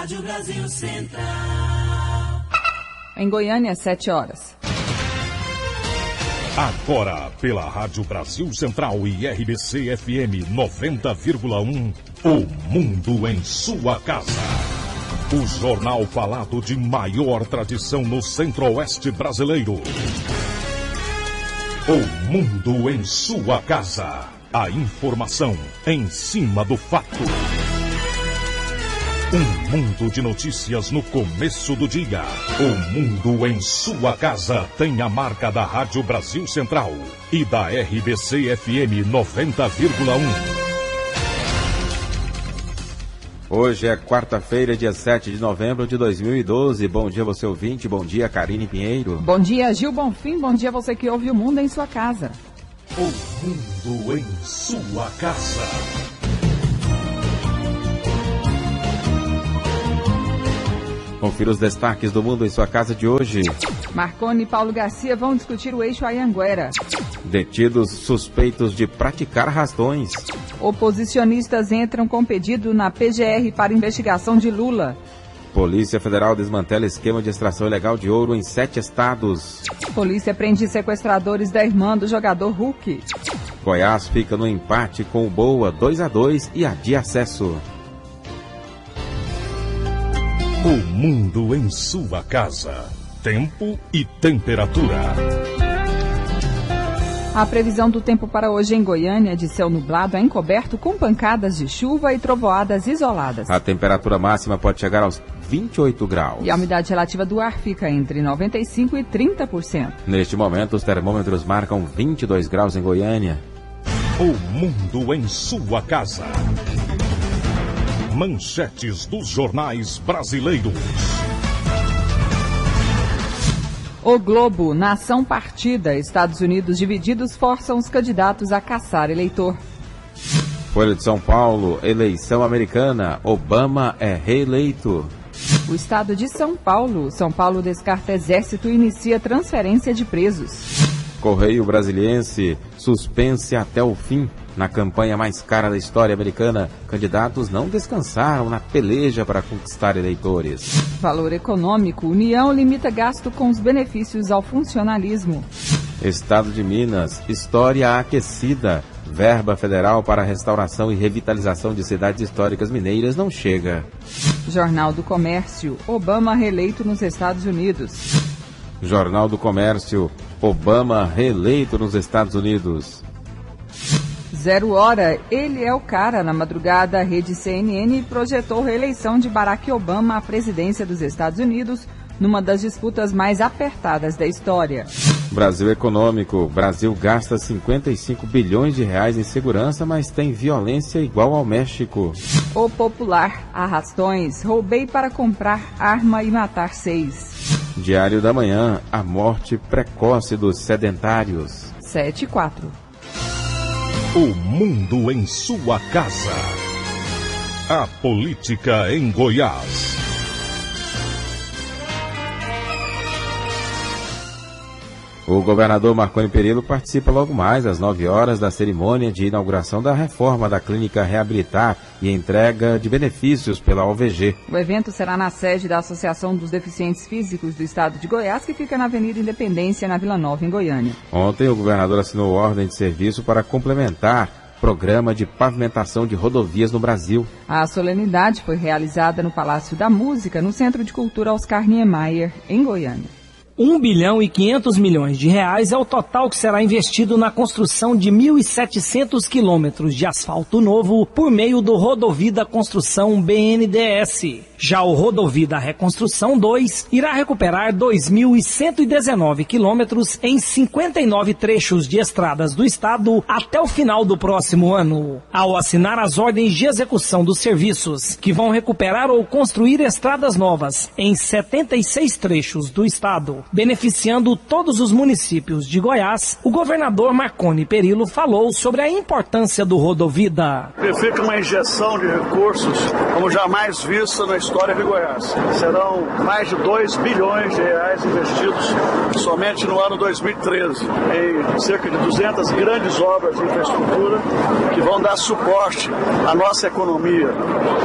Rádio Brasil Central. Em Goiânia, 7 horas. Agora, pela Rádio Brasil Central e RBC FM 90,1, o Mundo em sua casa. O jornal falado de maior tradição no Centro-Oeste brasileiro. O Mundo em sua casa. A informação em cima do fato. Um mundo de notícias no começo do dia. O Mundo em sua casa tem a marca da Rádio Brasil Central e da RBC FM 90,1. Hoje é quarta-feira, dia 7 de novembro de 2012. Bom dia, você ouvinte. Bom dia, Karine Pinheiro. Bom dia, Gil Bonfim. Bom dia, você que ouve o Mundo em sua casa. O Mundo em sua casa. Confira os destaques do Mundo em sua casa de hoje. Marconi e Paulo Garcia vão discutir o eixo Anhanguera. Detidos suspeitos de praticar arrastões. Oposicionistas entram com pedido na PGR para investigação de Lula. Polícia Federal desmantela esquema de extração ilegal de ouro em 7 estados. Polícia prende sequestradores da irmã do jogador Hulk. Goiás fica no empate com o Boa 2-2 e adia acesso. O Mundo em sua casa. Tempo e temperatura. A previsão do tempo para hoje em Goiânia é de céu nublado a encoberto com pancadas de chuva e trovoadas isoladas. A temperatura máxima pode chegar aos 28 graus. E a umidade relativa do ar fica entre 95% e 30%. Neste momento, os termômetros marcam 22 graus em Goiânia. O Mundo em sua casa. Manchetes dos jornais brasileiros. O Globo, nação partida, Estados Unidos divididos forçam os candidatos a caçar eleitor. Folha de São Paulo, eleição americana, Obama é reeleito. O estado de São Paulo descarta exército e inicia transferência de presos. Correio Brasiliense, suspense até o fim. Na campanha mais cara da história americana, candidatos não descansaram na peleja para conquistar eleitores. Valor econômico, União limita gasto com os benefícios ao funcionalismo. Estado de Minas, história aquecida. Verba federal para restauração e revitalização de cidades históricas mineiras não chega. Jornal do Comércio, Obama reeleito nos Estados Unidos. Jornal do Comércio, Obama reeleito nos Estados Unidos. 0 hora, ele é o cara. Na madrugada, a rede CNN projetou reeleição de Barack Obama à presidência dos Estados Unidos numa das disputas mais apertadas da história. Brasil Econômico, Brasil gasta 55 bilhões de reais em segurança, mas tem violência igual ao México. O Popular, arrastões, roubei para comprar arma e matar 6. Diário da Manhã, a morte precoce dos sedentários. 7-4. O Mundo em sua casa. A política em Goiás. O governador Marconi Perillo participa logo mais às 9 horas da cerimônia de inauguração da reforma da Clínica Reabilitar e entrega de benefícios pela OVG. O evento será na sede da Associação dos Deficientes Físicos do Estado de Goiás, que fica na Avenida Independência, na Vila Nova, em Goiânia. Ontem, o governador assinou ordem de serviço para complementar programa de pavimentação de rodovias no Brasil. A solenidade foi realizada no Palácio da Música, no Centro de Cultura Oscar Niemeyer, em Goiânia. 1 bilhão e 500 milhões de reais é o total que será investido na construção de 1.700 quilômetros de asfalto novo por meio do Rodovida Construção BNDES. Já o Rodovida Reconstrução 2 irá recuperar 2.119 quilômetros em 59 trechos de estradas do estado até o final do próximo ano. Ao assinar as ordens de execução dos serviços, que vão recuperar ou construir estradas novas em 76 trechos do estado, beneficiando todos os municípios de Goiás, o governador Marconi Perillo falou sobre a importância do Rodovida. Fica uma injeção de recursos como jamais vista na história história de Goiás. Serão mais de 2 bilhões de reais investidos somente no ano 2013 em cerca de 200 grandes obras de infraestrutura que vão dar suporte à nossa economia,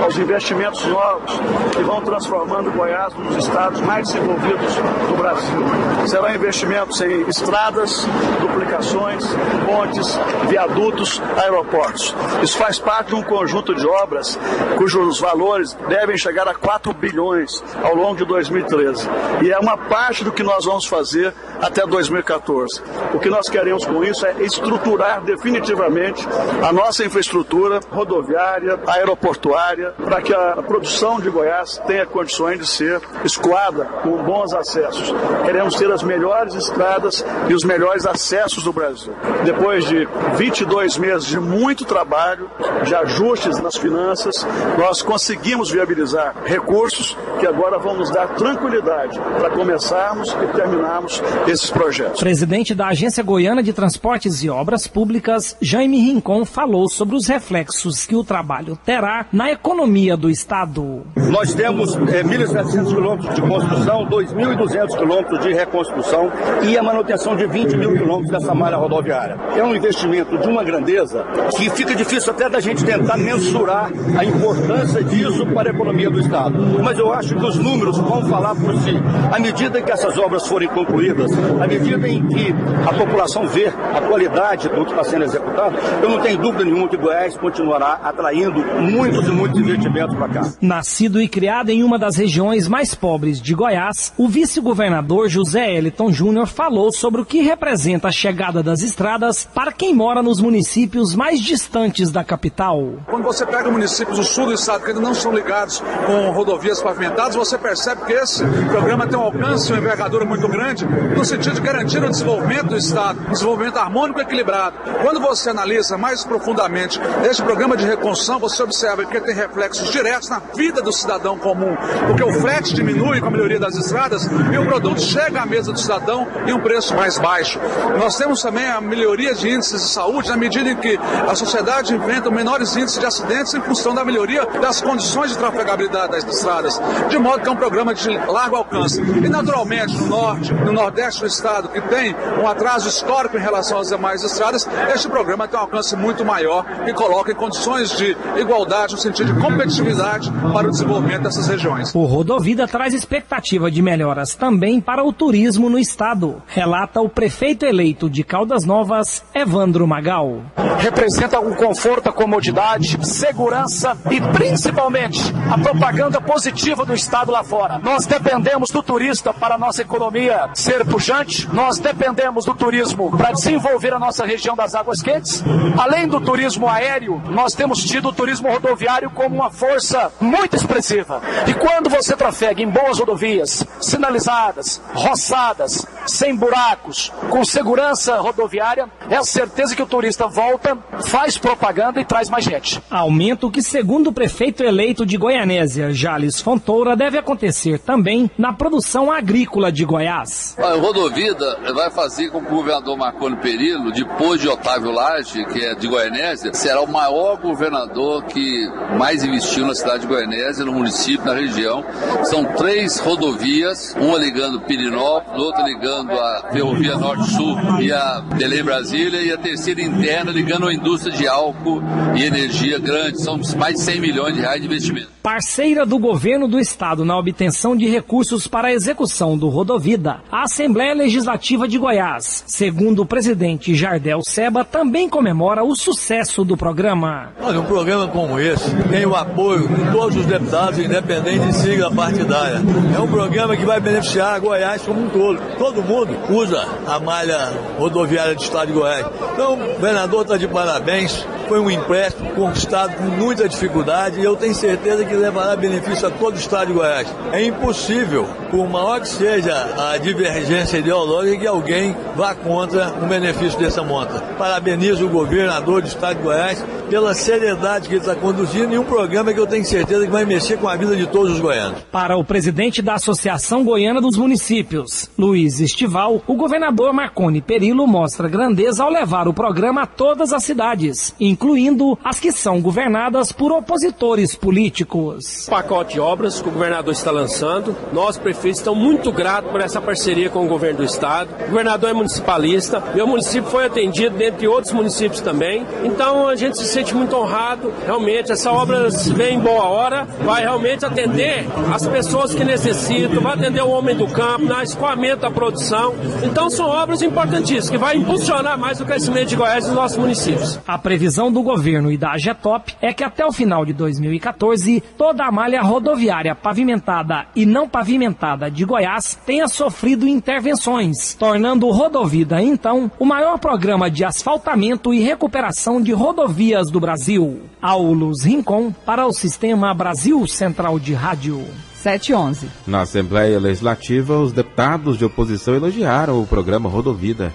aos investimentos novos que vão transformando Goiás um dos estados mais desenvolvidos do Brasil. Serão investimentos em estradas, duplicações, pontes, viadutos, aeroportos. Isso faz parte de um conjunto de obras cujos valores devem chegar a 4 bilhões ao longo de 2013. E é uma parte do que nós vamos fazer até 2014. O que nós queremos com isso é estruturar definitivamente a nossa infraestrutura rodoviária, aeroportuária, para que a produção de Goiás tenha condições de ser escoada com bons acessos. Queremos ter as melhores estradas e os melhores acessos do Brasil. Depois de 22 meses de muito trabalho, de ajustes nas finanças, nós conseguimos viabilizar recursos que agora vão nos dar tranquilidade para começarmos e terminarmos esses projetos. O presidente da Agência Goiana de Transportes e Obras Públicas, Jaime Rincon, falou sobre os reflexos que o trabalho terá na economia do estado. Nós temos 1.700 quilômetros de construção, 2.200 quilômetros de reconstrução e a manutenção de 20 mil quilômetros dessa malha rodoviária. É um investimento de uma grandeza que fica difícil até da gente tentar mensurar a importância disso para a economia do estado. Mas eu acho que os números vão falar por si. À medida que essas obras forem concluídas, à medida em que a população vê a qualidade do que está sendo executado, eu não tenho dúvida nenhuma que Goiás continuará atraindo muitos e muitos investimentos para cá. Nascido e criado em uma das regiões mais pobres de Goiás, o vice-governador José Eliton Júnior falou sobre o que representa a chegada das estradas para quem mora nos municípios mais distantes da capital. Quando você pega municípios do sul do estado que ainda não são ligados com rodovias pavimentadas, você percebe que esse programa tem um alcance, uma envergadura muito grande, no sentido de garantir o desenvolvimento do estado, um desenvolvimento harmônico e equilibrado. Quando você analisa mais profundamente este programa de reconstrução, você observa que tem reflexos diretos na vida do cidadão comum, porque o frete diminui com a melhoria das estradas e o produto chega à mesa do cidadão em um preço mais baixo. Nós temos também a melhoria de índices de saúde na medida em que a sociedade enfrenta menores índices de acidentes em função da melhoria das condições de trafegabilidade das estradas, de modo que é um programa de largo alcance. E naturalmente no norte, no nordeste do estado, que tem um atraso histórico em relação às demais estradas, este programa tem um alcance muito maior e coloca em condições de igualdade no sentido de competitividade para o desenvolvimento dessas regiões. O Rodovida traz expectativa de melhoras também para o turismo no estado, relata o prefeito eleito de Caldas Novas, Evandro Magal. Representa um conforto, a comodidade, segurança e principalmente a propaganda positiva do estado lá fora. Nós dependemos do turista para a nossa economia ser pujante, nós dependemos do turismo para desenvolver a nossa região das águas quentes. Além do turismo aéreo, nós temos tido o turismo rodoviário como uma força muito expressiva. E quando você trafega em boas rodovias, sinalizadas, roçadas, sem buracos, com segurança rodoviária, é a certeza que o turista volta, faz propaganda e traz mais gente. Aumento que, segundo o prefeito eleito de Goianésia, Jales Fontoura, deve acontecer também na produção agrícola de Goiás. A Rodovida vai fazer com que o governador Marconi Perillo, depois de Otávio Lage, que é de Goianésia, será o maior governador que mais investiu na cidade de Goianésia, no município, na região. São 3 rodovias, uma ligando Pirinópolis, outra ligando a Ferrovia Norte-Sul e a Belém Brasília, e a terceira interna ligando a indústria de álcool e energia grande. São mais de 100 milhões de reais de investimento. Parceira do governo do estado na obtenção de recursos para a execução do Rodovida, a Assembleia Legislativa de Goiás, segundo o presidente Jardel Seba, também comemora o sucesso do programa. Olha, um programa como esse tem o apoio de todos os deputados, independente de sigla partidária. É um programa que vai beneficiar a Goiás como um todo. Todo mundo usa a malha rodoviária do estado de Goiás. Então, o governador está de parabéns. Foi um empréstimo conquistado com muita dificuldade e eu tenho certeza que levará benefício a todo o estado de Goiás. É impossível, por maior que seja a divergência ideológica, que alguém vá contra o benefício dessa monta. Parabenizo o governador do estado de Goiás pela seriedade que ele está conduzindo e um programa que eu tenho certeza que vai mexer com a vida de todos os goianos. Para o presidente da Associação Goiana dos Municípios, Luiz Estival, o governador Marconi Perillo mostra grandeza ao levar o programa a todas as cidades, incluindo as que são governadas por opositores políticos. Pacote de obras que o governador está lançando, nós prefeitos estamos muito gratos por essa parceria com o governo do estado. O governador é municipalista, meu município foi atendido, dentre outros municípios também, então a gente se sente muito honrado. Realmente essa obra vem em boa hora, vai realmente atender as pessoas que necessitam, vai atender o homem do campo, no escoamento da produção. Então são obras importantíssimas que vai impulsionar mais o crescimento de Goiás e dos nossos municípios. A previsão do governo e da AGETOP é que até o final de 2014, toda a malha rodoviária pavimentada e não pavimentada de Goiás tenha sofrido intervenções, tornando o Rodovida, então, o maior programa de asfaltamento e recuperação de rodovias do Brasil. Aulus Rincon para o Sistema Brasil Central de Rádio. 7h11. Na Assembleia Legislativa, os deputados de oposição elogiaram o programa Rodovida.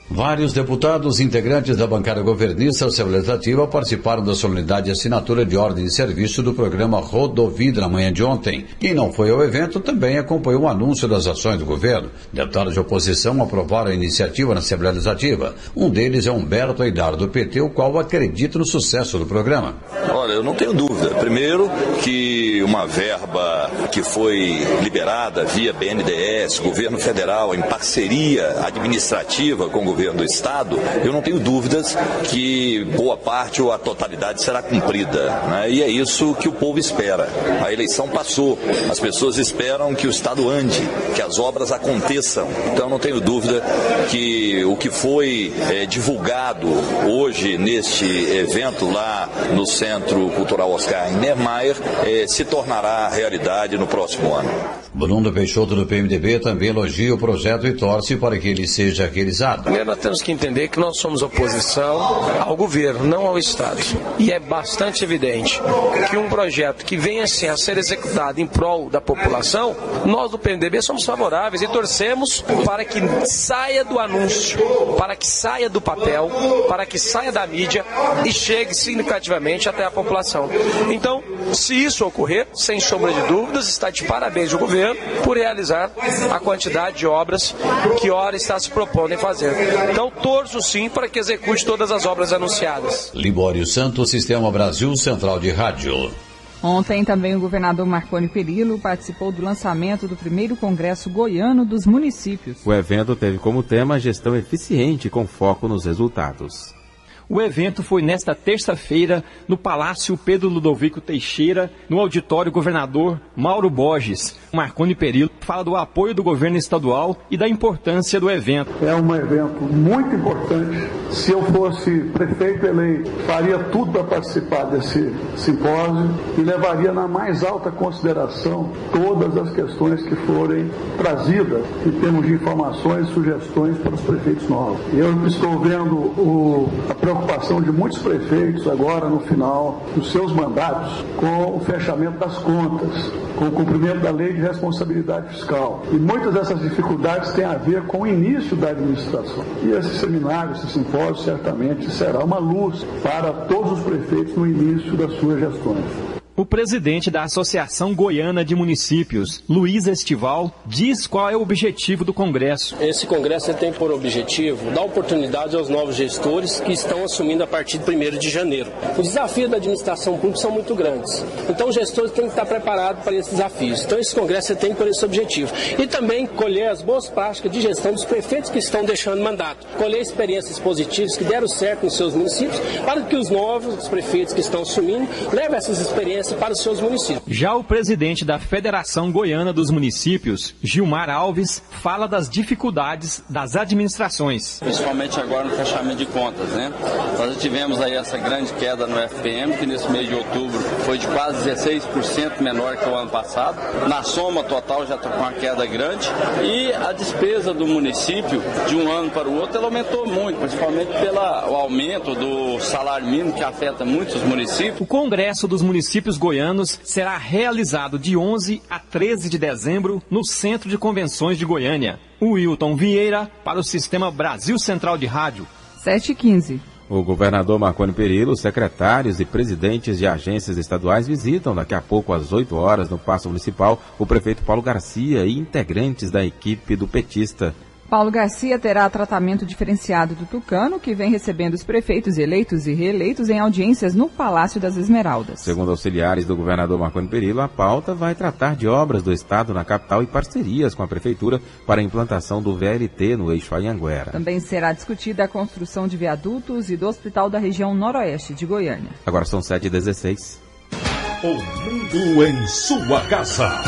Vários deputados integrantes da bancada governista da Assembleia Legislativa participaram da solenidade de assinatura de ordem de serviço do programa Rodovida na manhã de ontem. Quem não foi ao evento também acompanhou o anúncio das ações do governo. Deputados de oposição aprovaram a iniciativa na Assembleia Legislativa. Um deles é Humberto Aidar, do PT, o qual acredita no sucesso do programa. Olha, eu não tenho dúvida. Primeiro, que uma verba que foi liberada via BNDES, governo federal, em parceria administrativa com o governo do estado, eu não tenho dúvidas que boa parte ou a totalidade será cumprida, né? E é isso que o povo espera. A eleição passou, as pessoas esperam que o estado ande, que as obras aconteçam. Então eu não tenho dúvida que o que foi divulgado hoje neste evento lá no Centro Cultural Oscar Niemeyer se tornará realidade no próximo ano. Bruno Peixoto, do PMDB, também elogia o projeto e torce para que ele seja realizado. Primeiro, nós temos que entender que nós somos oposição ao governo, não ao Estado. E é bastante evidente que um projeto que venha assim a ser executado em prol da população, nós do PMDB somos favoráveis e torcemos para que saia do anúncio, para que saia do papel, para que saia da mídia e chegue significativamente até a população. Então, se isso ocorrer, sem sombra de dúvidas, está de parabéns o governo por realizar a quantidade de obras que ora está se propondo em fazer. Então, torço sim para que execute todas as obras anunciadas. Libório Santos, Sistema Brasil Central de Rádio. Ontem também o governador Marconi Perillo participou do lançamento do primeiro Congresso Goiano dos Municípios. O evento teve como tema gestão eficiente com foco nos resultados. O evento foi nesta terça-feira no Palácio Pedro Ludovico Teixeira, no auditório governador Mauro Borges. Marconi Perillo fala do apoio do governo estadual e da importância do evento. É um evento muito importante. Se eu fosse prefeito eleito, faria tudo para participar desse simpósio e levaria na mais alta consideração todas as questões que forem trazidas em termos de informações e sugestões para os prefeitos novos. Eu estou vendo a preocupação de muitos prefeitos agora no final dos seus mandatos com o fechamento das contas, com o cumprimento da lei de responsabilidade fiscal. E muitas dessas dificuldades têm a ver com o início da administração. E esse seminário, esse simpósio, certamente será uma luz para todos os prefeitos no início das suas gestões. O presidente da Associação Goiana de Municípios, Luiz Estival, diz qual é o objetivo do Congresso. Esse Congresso tem por objetivo dar oportunidade aos novos gestores que estão assumindo a partir de 1º de janeiro. Os desafios da administração pública são muito grandes. Então os gestores têm que estar preparados para esses desafios. Então esse Congresso tem por esse objetivo. E também colher as boas práticas de gestão dos prefeitos que estão deixando mandato. Colher experiências positivas que deram certo em seus municípios para que os novos prefeitos que estão assumindo levem essas experiências para os seus municípios. Já o presidente da Federação Goiana dos Municípios, Gilmar Alves, fala das dificuldades das administrações. Principalmente agora no fechamento de contas, né? Nós já tivemos aí essa grande queda no FPM, que nesse mês de outubro foi de quase 16% menor que o ano passado. Na soma total já está com uma queda grande e a despesa do município de um ano para o outro ela aumentou muito, principalmente pelo aumento do salário mínimo que afeta muitos municípios. O Congresso dos Municípios Goianos será realizado de 11 a 13 de dezembro no Centro de Convenções de Goiânia. O Wilton Vieira para o Sistema Brasil Central de Rádio. 7h15. O governador Marconi Perillo, secretários e presidentes de agências estaduais visitam daqui a pouco às 8 horas no Paço Municipal o prefeito Paulo Garcia e integrantes da equipe do petista. Paulo Garcia terá tratamento diferenciado do Tucano, que vem recebendo os prefeitos eleitos e reeleitos em audiências no Palácio das Esmeraldas. Segundo auxiliares do governador Marconi Perillo, a pauta vai tratar de obras do Estado na capital e parcerias com a Prefeitura para a implantação do VLT no eixo Anhanguera. Também será discutida a construção de viadutos e do hospital da região noroeste de Goiânia. Agora são 7h16. O mundo em sua casa.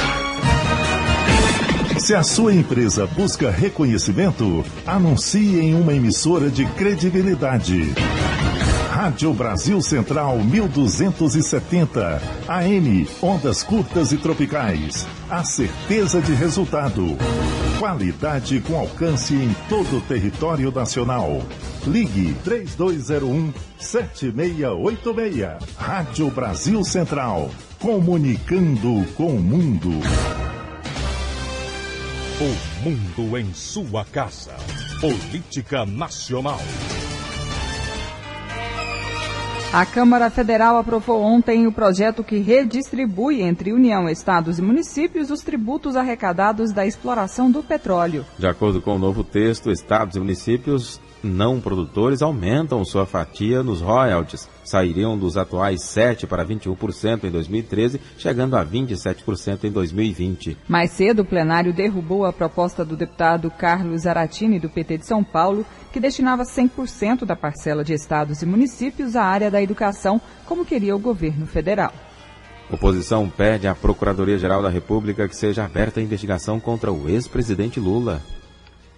Se a sua empresa busca reconhecimento, anuncie em uma emissora de credibilidade. Rádio Brasil Central 1270, AM, ondas curtas e tropicais. A certeza de resultado. Qualidade com alcance em todo o território nacional. Ligue 3201-7686. Rádio Brasil Central, comunicando com o mundo. O mundo em sua casa. Política nacional. A Câmara Federal aprovou ontem o projeto que redistribui entre União, Estados e municípios os tributos arrecadados da exploração do petróleo. De acordo com o novo texto, estados e municípios não produtores aumentam sua fatia nos royalties. Sairiam dos atuais 7% para 21% em 2013, chegando a 27% em 2020. Mais cedo, o plenário derrubou a proposta do deputado Carlos Zaratini, do PT de São Paulo, que destinava 100% da parcela de estados e municípios à área da educação, como queria o governo federal. Oposição pede à Procuradoria-Geral da República que seja aberta a investigação contra o ex-presidente Lula.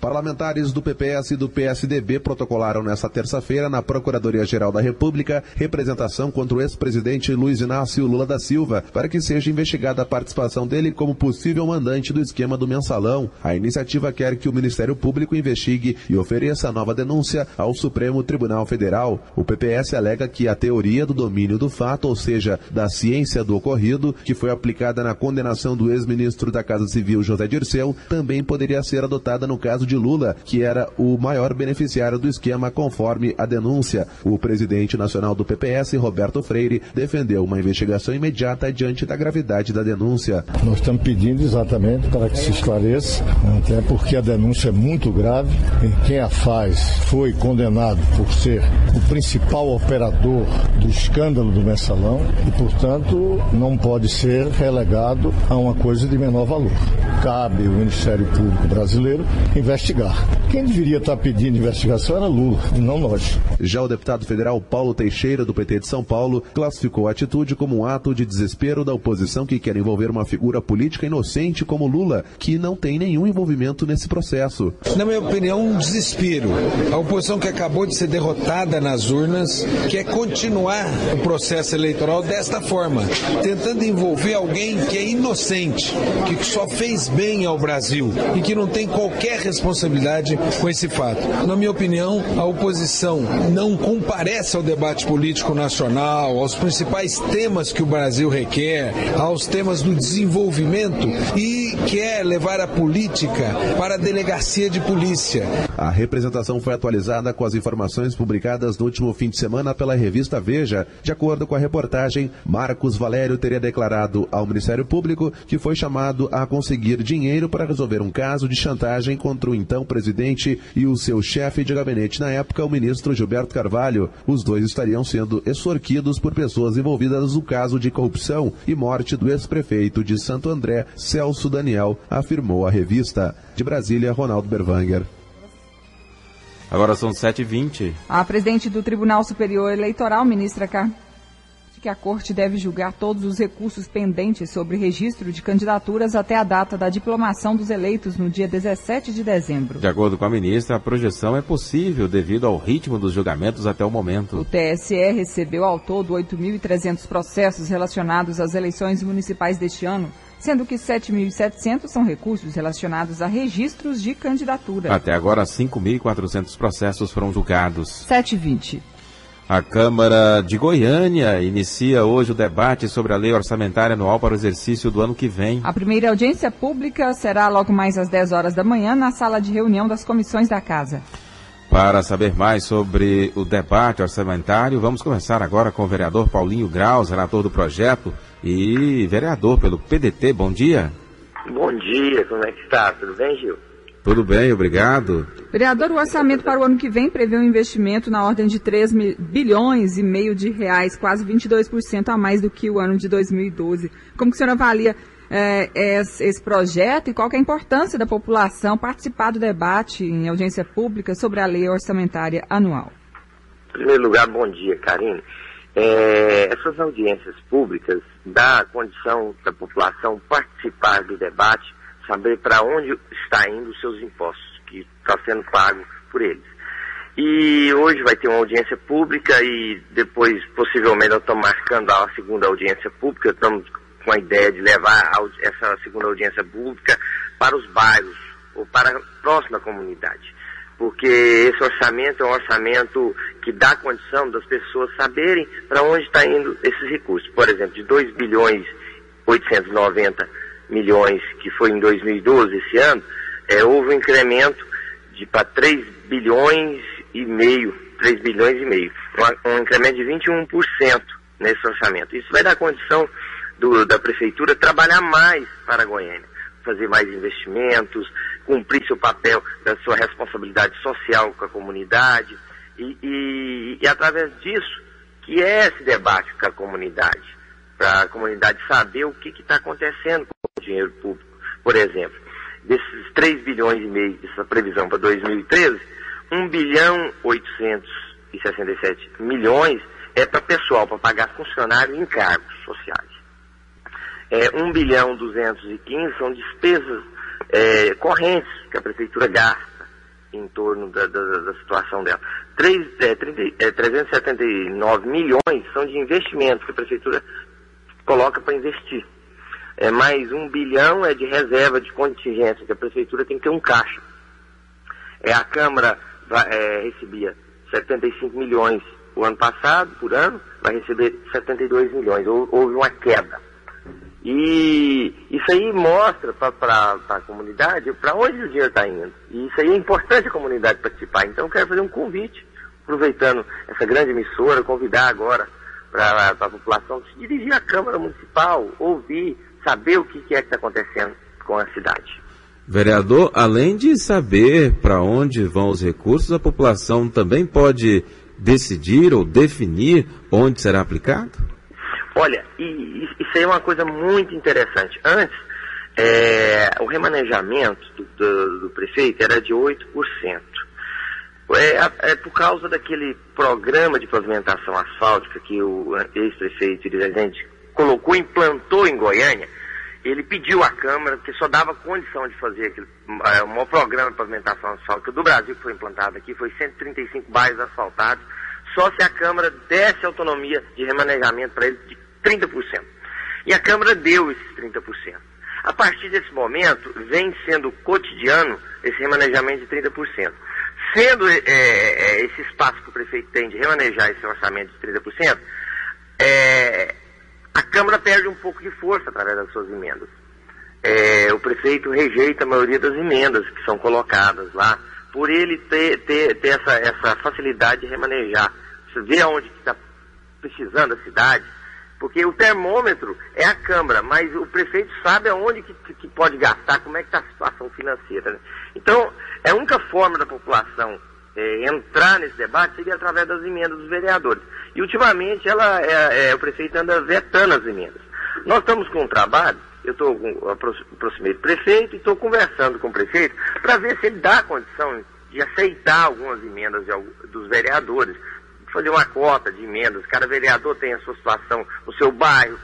Parlamentares do PPS e do PSDB protocolaram nesta terça-feira na Procuradoria-Geral da República representação contra o ex-presidente Luiz Inácio Lula da Silva para que seja investigada a participação dele como possível mandante do esquema do mensalão. A iniciativa quer que o Ministério Público investigue e ofereça nova denúncia ao Supremo Tribunal Federal. O PPS alega que a teoria do domínio do fato, ou seja, da ciência do ocorrido, que foi aplicada na condenação do ex-ministro da Casa Civil José Dirceu, também poderia ser adotada no caso de Lula, que era o maior beneficiário do esquema conforme a denúncia. O presidente nacional do PPS, Roberto Freire, defendeu uma investigação imediata diante da gravidade da denúncia. Nós estamos pedindo exatamente para que se esclareça, até porque a denúncia é muito grave. E quem a faz foi condenado por ser o principal operador do escândalo do mensalão e, portanto, não pode ser relegado a uma coisa de menor valor. Cabe ao Ministério Público brasileiro investigar. Quem deveria estar pedindo investigação era Lula, e não nós. Já o deputado federal Paulo Teixeira, do PT de São Paulo, classificou a atitude como um ato de desespero da oposição que quer envolver uma figura política inocente como Lula, que não tem nenhum envolvimento nesse processo. Na minha opinião, um desespero. A oposição que acabou de ser derrotada nas urnas quer continuar o processo eleitoral desta forma, tentando envolver alguém que é inocente, que só fez bem ao Brasil e que não tem qualquer responsabilidade com esse fato. Na minha opinião, a oposição não comparece ao debate político nacional, aos principais temas que o Brasil requer, aos temas do desenvolvimento e quer levar a política para a delegacia de polícia. A representação foi atualizada com as informações publicadas no último fim de semana pela revista Veja. De acordo com a reportagem, Marcos Valério teria declarado ao Ministério Público que foi chamado a conseguir dinheiro para resolver um caso de chantagem contra o então presidente e o seu chefe de gabinete na época, o ministro Gilberto Carvalho. Os dois estariam sendo extorquidos por pessoas envolvidas no caso de corrupção e morte do ex-prefeito de Santo André, Celso Daniel, afirmou a revista. De Brasília, Ronaldo Berwanger. Agora são 7h20. A presidente do Tribunal Superior Eleitoral, ministra que a Corte deve julgar todos os recursos pendentes sobre registro de candidaturas até a data da diplomação dos eleitos no dia 17 de dezembro. De acordo com a ministra, a projeção é possível devido ao ritmo dos julgamentos até o momento. O TSE recebeu ao todo 8.300 processos relacionados às eleições municipais deste ano, sendo que 7.700 são recursos relacionados a registros de candidatura. Até agora, 5.400 processos foram julgados. 7h20. A Câmara de Goiânia inicia hoje o debate sobre a lei orçamentária anual para o exercício do ano que vem. A primeira audiência pública será logo mais às 10 horas da manhã na sala de reunião das comissões da Casa. Para saber mais sobre o debate orçamentário, vamos começar agora com o vereador Paulinho Graus, relator do projeto e vereador pelo PDT. Bom dia. Bom dia, como é que está? Tudo bem, Gil? Tudo bem, obrigado. Vereador, o orçamento para o ano que vem prevê um investimento na ordem de 3 bilhões e meio de reais, quase 22% a mais do que o ano de 2012. Como que o senhor avalia esse projeto e qual que é a importância da população participar do debate em audiência pública sobre a lei orçamentária anual? Em primeiro lugar, bom dia, Karine. Essas audiências públicas dão a condição da população participar do debate, saber para onde está indo os seus impostos, que está sendo pago por eles. E hoje vai ter uma audiência pública e depois, possivelmente, nós estamos marcando a segunda audiência pública, estamos com a ideia de levar essa segunda audiência pública para os bairros ou para a próxima comunidade. Porque esse orçamento é um orçamento que dá condição das pessoas saberem para onde está indo esses recursos. Por exemplo, de 2 bilhões 890 milhões, que foi em 2012, esse ano, houve um incremento para 3 bilhões e meio, um incremento de 21% nesse orçamento. Isso vai dar condição da Prefeitura trabalhar mais para Goiânia, fazer mais investimentos, cumprir seu papel da sua responsabilidade social com a comunidade e através disso, que é esse debate com a comunidade, para a comunidade saber o que está acontecendo com o dinheiro público. Por exemplo, desses 3 bilhões e meio dessa previsão para 2013, 1 bilhão 867 milhões é para pessoal, para pagar funcionários em cargos sociais. 1 bilhão 215 são despesas correntes que a Prefeitura gasta em torno da situação dela. 379 milhões são de investimentos que a Prefeitura coloca para investir. Mais 1 bilhão é de reserva de contingência, que a Prefeitura tem que ter um caixa. A Câmara recebia 75 milhões o ano passado, por ano, vai receber 72 milhões. Houve uma queda. E isso aí mostra para a comunidade para onde o dinheiro está indo. E isso aí é importante a comunidade participar. Então eu quero fazer um convite, aproveitando essa grande emissora, convidar agora para a população se dirigir à Câmara Municipal, ouvir, saber o que é que está acontecendo com a cidade. Vereador, além de saber para onde vão os recursos, a população também pode decidir ou definir onde será aplicado? Olha, isso aí é uma coisa muito interessante. Antes, o remanejamento do prefeito era de 8%. Por causa daquele programa de pavimentação asfáltica que o ex-prefeito e dirigente implantou em Goiânia. Ele pediu à Câmara, que só dava condição de fazer o maior programa de pavimentação asfáltica do Brasil que foi implantado aqui, foi 135 bairros asfaltados, só se a Câmara desse autonomia de remanejamento para eles de 30%. E a Câmara deu esses 30%. A partir desse momento, vem sendo cotidiano esse remanejamento de 30%. Sendo esse espaço que o prefeito tem de remanejar esse orçamento de 30%, a Câmara perde um pouco de força através das suas emendas. O prefeito rejeita a maioria das emendas que são colocadas lá, por ele ter essa facilidade de remanejar. Você vê aonde está precisando a cidade, porque o termômetro é a Câmara, mas o prefeito sabe aonde que pode gastar, como é que está a situação financeira. Né? Então, a única forma da população entrar nesse debate seria através das emendas dos vereadores. E, ultimamente, o prefeito anda vetando as emendas. Nós estamos com um trabalho, eu aproximei do prefeito e estou conversando com o prefeito para ver se ele dá a condição de aceitar algumas emendas dos vereadores, fazer uma cota de emendas. Cada vereador tem a sua situação no seu bairro,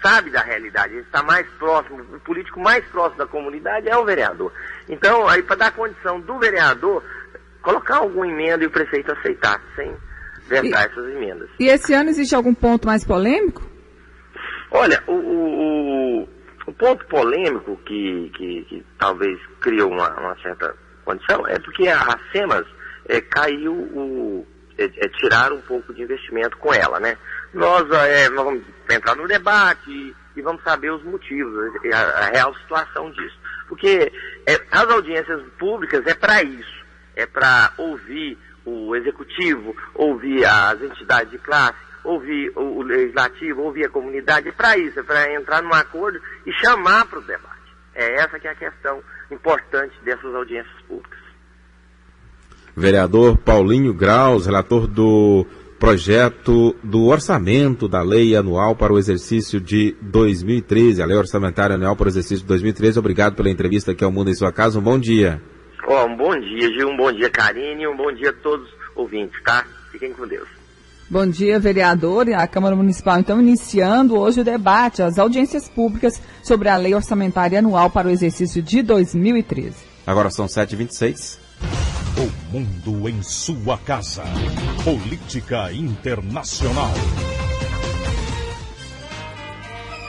sabe da realidade, ele está mais próximo, o político mais próximo da comunidade é o vereador. Então, aí para dar condição do vereador colocar alguma emenda e o prefeito aceitar, sem vetar essas emendas. E esse ano existe algum ponto mais polêmico? Olha, o ponto polêmico que talvez criou uma certa condição é porque a SEMAS caiu tiraram um pouco de investimento com ela, né? Nós vamos entrar no debate e vamos saber os motivos, a real situação disso. Porque as audiências públicas é para isso. é para ouvir o executivo, ouvir as entidades de classe, ouvir o legislativo, ouvir a comunidade. É para isso, é para entrar num acordo e chamar para o debate. É essa que é a questão importante dessas audiências públicas. Vereador Paulinho Graus, relator do projeto do orçamento da lei anual para o exercício de 2013, a lei orçamentária anual para o exercício de 2013. Obrigado pela entrevista aqui ao Mundo em Sua Casa. Um bom dia. Um bom dia, Gil. Um bom dia, Karine. Um bom dia a todos os ouvintes, tá? Fiquem com Deus. Bom dia, vereador. A Câmara Municipal, então, iniciando hoje o debate, as audiências públicas sobre a lei orçamentária anual para o exercício de 2013. Agora são 7h26. O mundo em sua casa. Política internacional.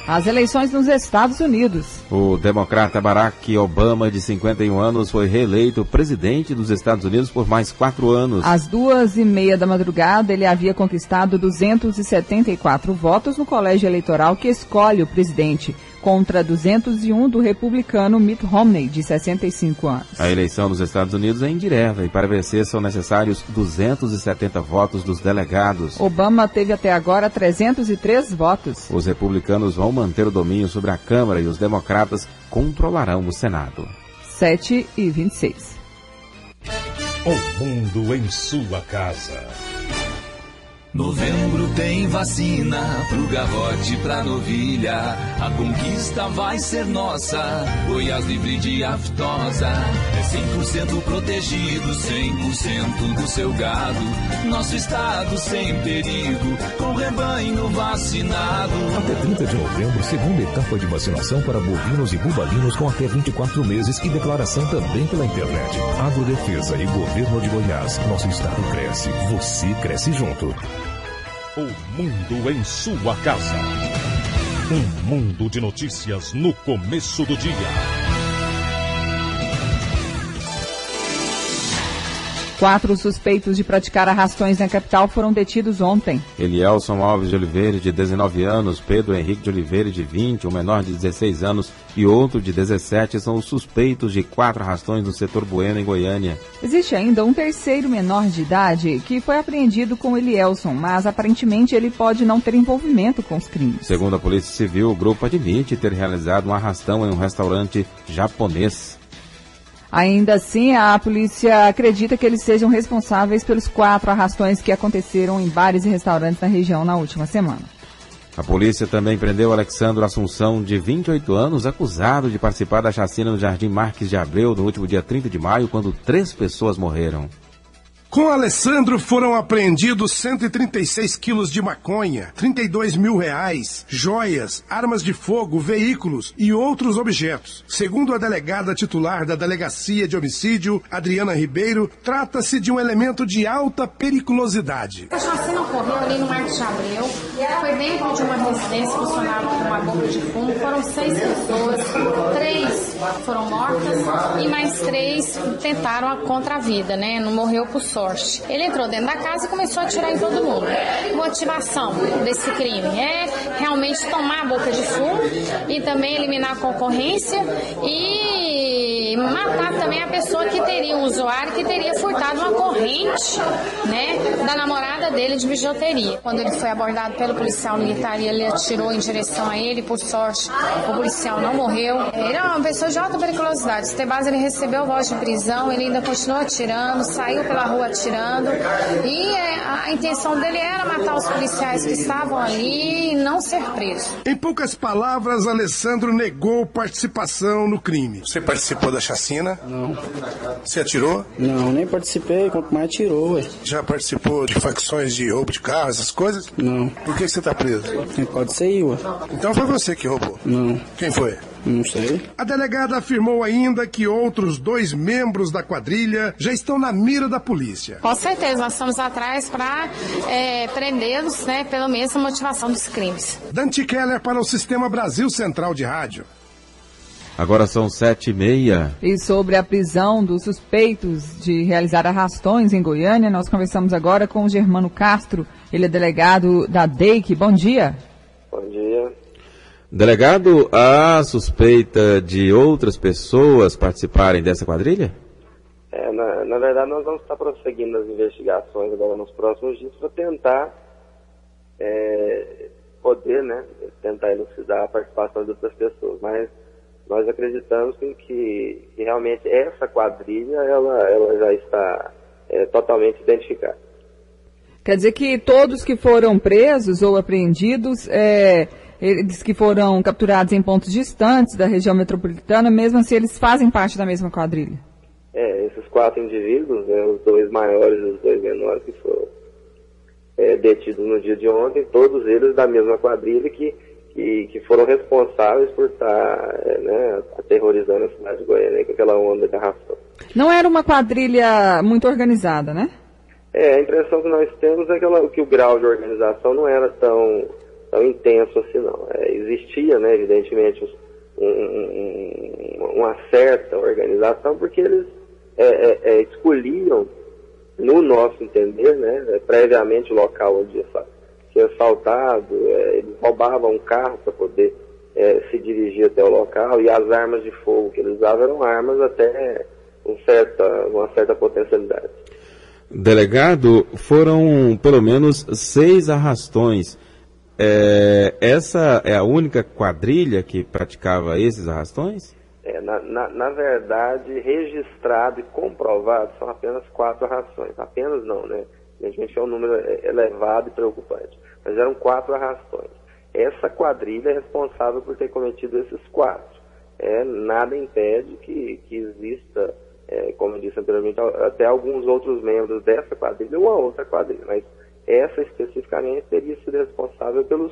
As eleições nos Estados Unidos. O democrata Barack Obama, de 51 anos, foi reeleito presidente dos Estados Unidos por mais 4 anos. Às 2h30 da madrugada, ele havia conquistado 274 votos no colégio eleitoral que escolhe o presidente, contra 201 do republicano Mitt Romney, de 65 anos. A eleição nos Estados Unidos é indireta e para vencer são necessários 270 votos dos delegados. Obama teve até agora 303 votos. Os republicanos vão manter o domínio sobre a Câmara e os democratas controlarão o Senado. 7h26. O mundo em sua casa. Novembro tem vacina pro garrote, pra novilha. A conquista vai ser nossa. Goiás livre de aftosa. É 100% protegido, 100% do seu gado. Nosso estado sem perigo, com rebanho vacinado. Até 30 de novembro, segunda etapa de vacinação para bovinos e bubalinos com até 24 meses e declaração também pela internet. Agrodefesa e Governo de Goiás. Nosso estado cresce, você cresce junto. O mundo em sua casa. Um mundo de notícias no começo do dia. 4 suspeitos de praticar arrastões na capital foram detidos ontem. Elielson Alves de Oliveira, de 19 anos, Pedro Henrique de Oliveira, de 20, um menor de 16 anos e outro de 17 são os suspeitos de 4 arrastões no setor Bueno, em Goiânia. Existe ainda um terceiro menor de idade que foi apreendido com Elielson, mas aparentemente ele pode não ter envolvimento com os crimes. Segundo a Polícia Civil, o grupo admite ter realizado um arrastão em um restaurante japonês. Ainda assim, a polícia acredita que eles sejam responsáveis pelos 4 arrastões que aconteceram em bares e restaurantes na região na última semana. A polícia também prendeu Alexandro Assunção, de 28 anos, acusado de participar da chacina no Jardim Marques de Abreu no último dia 30 de maio, quando 3 pessoas morreram. Com Alessandro foram apreendidos 136 quilos de maconha, R$32 mil, joias, armas de fogo, veículos e outros objetos. Segundo a delegada titular da Delegacia de Homicídio, Adriana Ribeiro, trata-se de um elemento de alta periculosidade. A chacina ocorreu ali no Marques de Abreu, foi dentro de uma residência que funcionava com uma boca de fumo. Foram 6 pessoas, 3 foram mortas e mais 3 tentaram contra a vida, né? Não morreu por sorte. Ele entrou dentro da casa e começou a atirar em todo mundo. Motivação desse crime é realmente tomar a boca de fumo e também eliminar a concorrência e matar também a pessoa que teria, um usuário que teria furtado uma corrente, né, da namorada dele de bijuteria. Quando ele foi abordado pelo policial militar e ele atirou em direção a ele, por sorte, o policial não morreu. Ele é uma pessoa de alta periculosidade. Se base, ele recebeu voz de prisão, ele ainda continuou atirando, saiu pela rua atirando e a intenção dele era matar os policiais que estavam ali e não ser preso. Em poucas palavras, Alessandro negou participação no crime. Você participou da chacina? Não. Você atirou? Não, nem participei, quanto mais atirou, ué. Já participou de facções de roubo de carro, essas coisas? Não. Por que você tá preso? Pode ser eu, ué. Então foi você que roubou? Não. Quem foi? Não sei. A delegada afirmou ainda que outros 2 membros da quadrilha já estão na mira da polícia. Com certeza, nós estamos atrás para prendê-los, né, pela mesma motivação dos crimes. Dante Keller para o Sistema Brasil Central de Rádio. Agora são 7h30. E sobre a prisão dos suspeitos de realizar arrastões em Goiânia, nós conversamos agora com o Germano Castro. Ele é delegado da DEIC. Bom dia. Bom dia. Delegado, há suspeita de outras pessoas participarem dessa quadrilha? Na verdade, nós vamos estar prosseguindo as investigações agora nos próximos dias para tentar poder, né, tentar elucidar a participação de outras pessoas. Mas nós acreditamos que realmente essa quadrilha ela já está totalmente identificada. Quer dizer que todos que foram presos ou apreendidos, eles que foram capturados em pontos distantes da região metropolitana, mesmo assim eles fazem parte da mesma quadrilha? Esses 4 indivíduos, os 2 maiores e os 2 menores que foram detidos no dia de ontem, todos eles da mesma quadrilha que foram responsáveis por estar aterrorizando a cidade de Goiânia com aquela onda de arrastão. Não era uma quadrilha muito organizada, né? A impressão que nós temos é que o grau de organização não era tão intenso assim, não. Existia, né, evidentemente, uma certa organização, porque eles escolhiam, no nosso entender, né, previamente o local onde ia ser assaltado, eles roubavam um carro para poder se dirigir até o local, e as armas de fogo que eles usavam eram armas até uma certa potencialidade. Delegado, foram pelo menos 6 arrastões. Essa é a única quadrilha que praticava esses arrastões? Na verdade, registrado e comprovado são apenas 4 arrastões. Apenas não, né? Evidentemente é um número elevado e preocupante. Mas eram 4 arrastões. Essa quadrilha é responsável por ter cometido esses 4. Nada impede que exista, como eu disse anteriormente, até alguns outros membros dessa quadrilha ou a outra quadrilha. Mas essa especificamente teria sido responsável pelos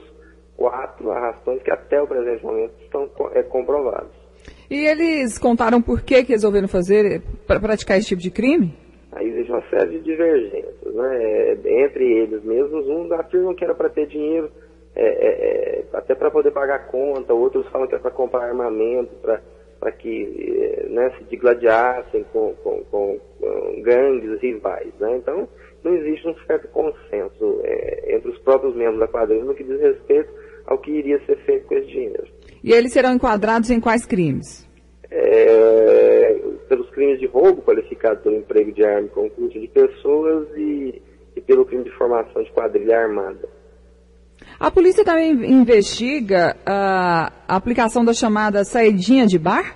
4 arrastões que até o presente momento estão comprovados. E eles contaram por que resolveram fazer, para praticar esse tipo de crime? Aí existe uma série de divergências, né? Entre eles mesmos, uns afirmam que era para ter dinheiro, até para poder pagar conta, outros falam que era para comprar armamento, para que se digladiassem com gangues rivais, né? Então, não existe um certo consenso entre os próprios membros da quadrilha no que diz respeito ao que iria ser feito com esse dinheiro. E eles serão enquadrados em quais crimes? Pelos crimes de roubo, qualificado pelo emprego de arma com curso de pessoas, e pelo crime de formação de quadrilha armada. A polícia também investiga a aplicação da chamada saidinha de bar?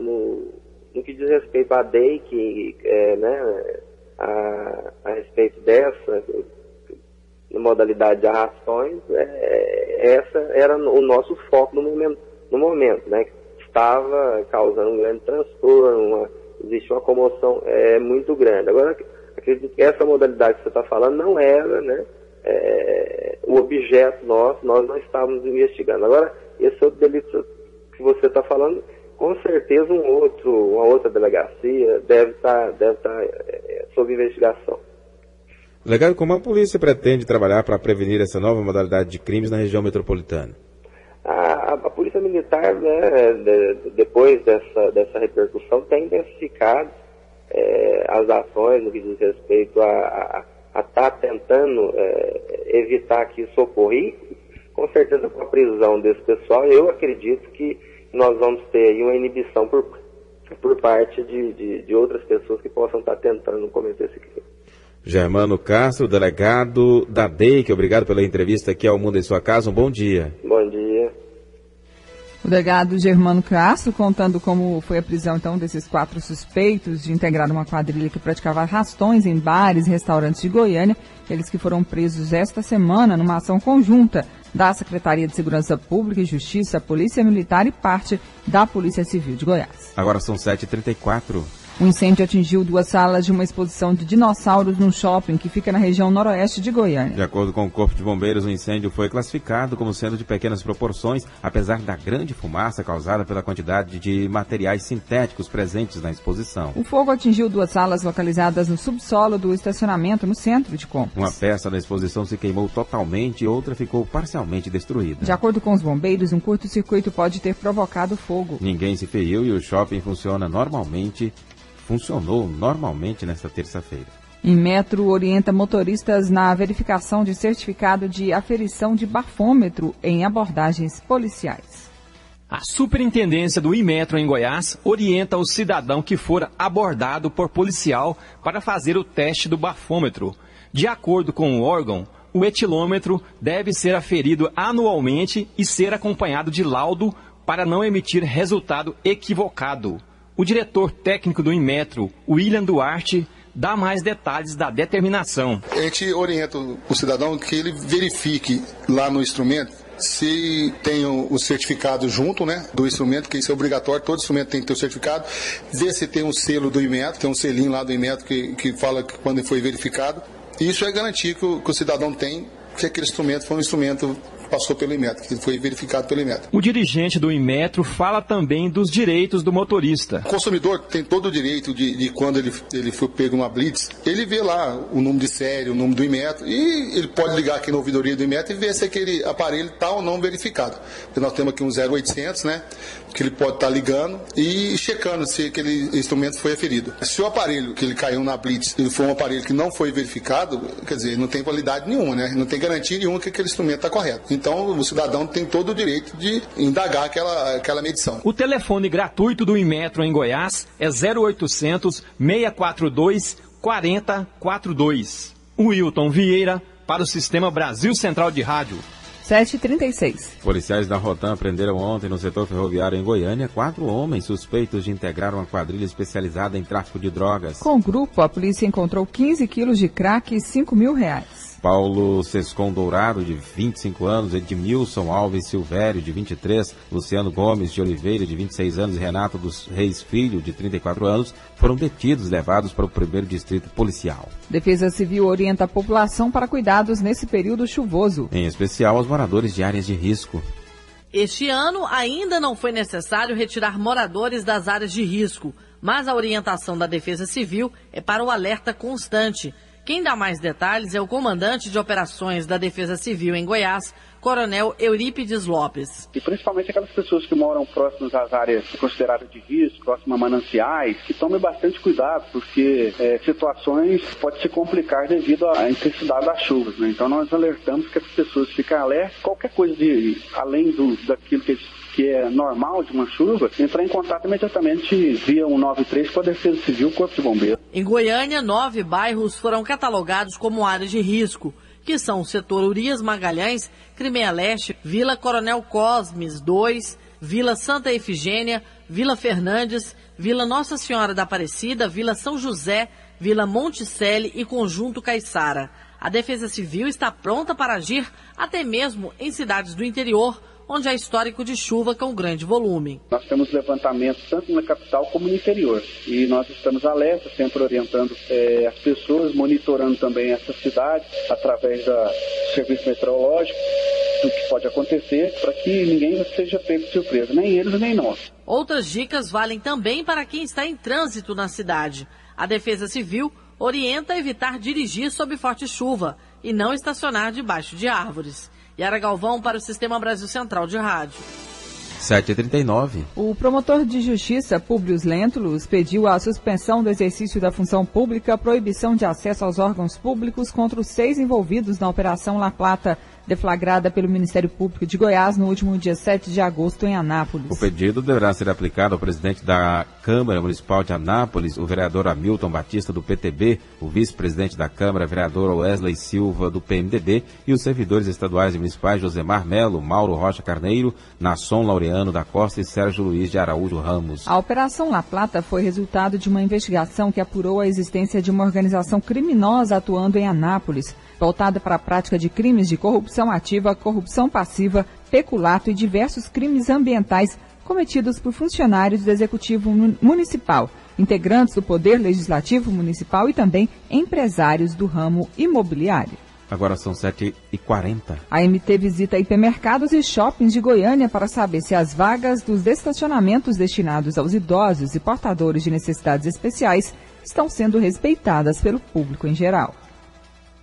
No que diz respeito à DEI, a respeito dessa modalidade de arrastões, essa era o nosso foco no momento, né? Estava causando um grande transtorno, existe uma comoção muito grande. Agora, acredito que essa modalidade que você está falando não era, né, o objeto nosso, nós não estávamos investigando. Agora, esse outro delito que você está falando, com certeza uma outra delegacia deve estar sob investigação. Delegado, como a polícia pretende trabalhar para prevenir essa nova modalidade de crimes na região metropolitana? A Polícia Militar, depois dessa repercussão, tem intensificado as ações no que diz respeito a estar tentando evitar que isso ocorra. E, com certeza, com a prisão desse pessoal, eu acredito que nós vamos ter aí uma inibição por parte de outras pessoas que possam estar tentando cometer esse crime. Germano Castro, delegado da DEIC, obrigado pela entrevista aqui ao Mundo em Sua Casa. Um bom dia. Bom dia. O delegado Germano Castro contando como foi a prisão, então, desses 4 suspeitos de integrar uma quadrilha que praticava arrastões em bares e restaurantes de Goiânia. Eles que foram presos esta semana numa ação conjunta da Secretaria de Segurança Pública e Justiça, Polícia Militar e parte da Polícia Civil de Goiás. Agora são 7h34. Um incêndio atingiu 2 salas de uma exposição de dinossauros num shopping que fica na região noroeste de Goiânia. De acordo com o Corpo de Bombeiros, o incêndio foi classificado como sendo de pequenas proporções, apesar da grande fumaça causada pela quantidade de materiais sintéticos presentes na exposição. O fogo atingiu 2 salas localizadas no subsolo do estacionamento no centro de compras. Uma peça da exposição se queimou totalmente e outra ficou parcialmente destruída. De acordo com os bombeiros, um curto-circuito pode ter provocado fogo. Ninguém se feriu e o shopping funcionou normalmente nesta terça-feira. Inmetro orienta motoristas na verificação de certificado de aferição de bafômetro em abordagens policiais. A Superintendência do Inmetro em Goiás orienta o cidadão que for abordado por policial para fazer o teste do bafômetro. De acordo com o órgão, o etilômetro deve ser aferido anualmente e ser acompanhado de laudo para não emitir resultado equivocado. O diretor técnico do Inmetro, William Duarte, dá mais detalhes da determinação. A gente orienta o cidadão que ele verifique lá no instrumento se tem o certificado junto, né, do instrumento, que isso é obrigatório, todo instrumento tem que ter o certificado, ver se tem um selo do Inmetro, tem um selinho lá do Inmetro que fala que quando foi verificado. Isso é garantir que o cidadão tem que aquele instrumento foi um instrumento que passou pelo Inmetro, que foi verificado pelo Inmetro. O dirigente do Inmetro fala também dos direitos do motorista. O consumidor tem todo o direito de quando ele for pego numa blitz, ele vê lá o número de série, o número do Inmetro, e ele pode ligar aqui na ouvidoria do Inmetro e ver se aquele aparelho está ou não verificado. Porque nós temos aqui um 0800, né, que ele pode estar ligando e checando se aquele instrumento foi aferido. Se o aparelho que ele caiu na blitz, ele for um aparelho que não foi verificado, quer dizer, não tem validade nenhuma, né, não tem garantia nenhuma que aquele instrumento está correto. Então, o cidadão tem todo o direito de indagar aquela medição. O telefone gratuito do Inmetro em Goiás é 0800 642 4042. Wilton Vieira, para o Sistema Brasil Central de Rádio. 7h36. Policiais da Rotam prenderam ontem no setor ferroviário em Goiânia 4 homens suspeitos de integrar uma quadrilha especializada em tráfico de drogas. Com o grupo, a polícia encontrou 15 quilos de crack e R$5.000. Paulo Sescon Dourado, de 25 anos, Edmilson Alves Silvério, de 23, Luciano Gomes de Oliveira, de 26 anos, e Renato dos Reis Filho, de 34 anos, foram detidos e levados para o 1º Distrito Policial. Defesa Civil orienta a população para cuidados nesse período chuvoso. Em especial aos moradores de áreas de risco. Este ano ainda não foi necessário retirar moradores das áreas de risco, mas a orientação da Defesa Civil é para o alerta constante. Quem dá mais detalhes é o comandante de operações da Defesa Civil em Goiás, Coronel Eurípides Lopes. E principalmente aquelas pessoas que moram próximas às áreas consideradas de risco, próximas a mananciais, que tomem bastante cuidado, porque situações podem se complicar devido à intensidade das chuvas, né? Então nós alertamos que as pessoas fiquem alertas, qualquer coisa além daquilo que é normal de uma chuva, entrar em contato imediatamente via 193 com a Defesa Civil, Corpo de Bombeiros. Em Goiânia, 9 bairros foram catalogados como áreas de risco, que são o setor Urias Magalhães, Crimeia Leste, Vila Coronel Cosmes 2, Vila Santa Efigênia, Vila Fernandes, Vila Nossa Senhora da Aparecida, Vila São José, Vila Monticelli e Conjunto Caiçara. A Defesa Civil está pronta para agir até mesmo em cidades do interior, onde há histórico de chuva com grande volume. Nós temos levantamentos tanto na capital como no interior. E nós estamos alertas, sempre orientando as pessoas, monitorando também essa cidade através do serviço meteorológico, do que pode acontecer, para que ninguém seja pego de surpresa, nem eles nem nós. Outras dicas valem também para quem está em trânsito na cidade. A Defesa Civil orienta a evitar dirigir sob forte chuva e não estacionar debaixo de árvores. Yara Galvão para o Sistema Brasil Central de Rádio. 7h39. O promotor de justiça, Públio Lentulus, pediu a suspensão do exercício da função pública, proibição de acesso aos órgãos públicos contra os 6 envolvidos na Operação La Plata, deflagrada pelo Ministério Público de Goiás no último dia 7 de agosto em Anápolis. O pedido deverá ser aplicado ao presidente da Câmara Municipal de Anápolis, o vereador Hamilton Batista, do PTB, o vice-presidente da Câmara, vereador Wesley Silva, do PMDB, e os servidores estaduais e municipais Josemar Melo, Mauro Rocha Carneiro, Nasson Laureano da Costa e Sérgio Luiz de Araújo Ramos. A Operação La Plata foi resultado de uma investigação que apurou a existência de uma organização criminosa atuando em Anápolis, voltada para a prática de crimes de corrupção ativa, corrupção passiva, peculato e diversos crimes ambientais cometidos por funcionários do Executivo Municipal, integrantes do Poder Legislativo Municipal e também empresários do ramo imobiliário. Agora são 7h40. A MT visita hipermercados e shoppings de Goiânia para saber se as vagas dos estacionamentos destinados aos idosos e portadores de necessidades especiais estão sendo respeitadas pelo público em geral.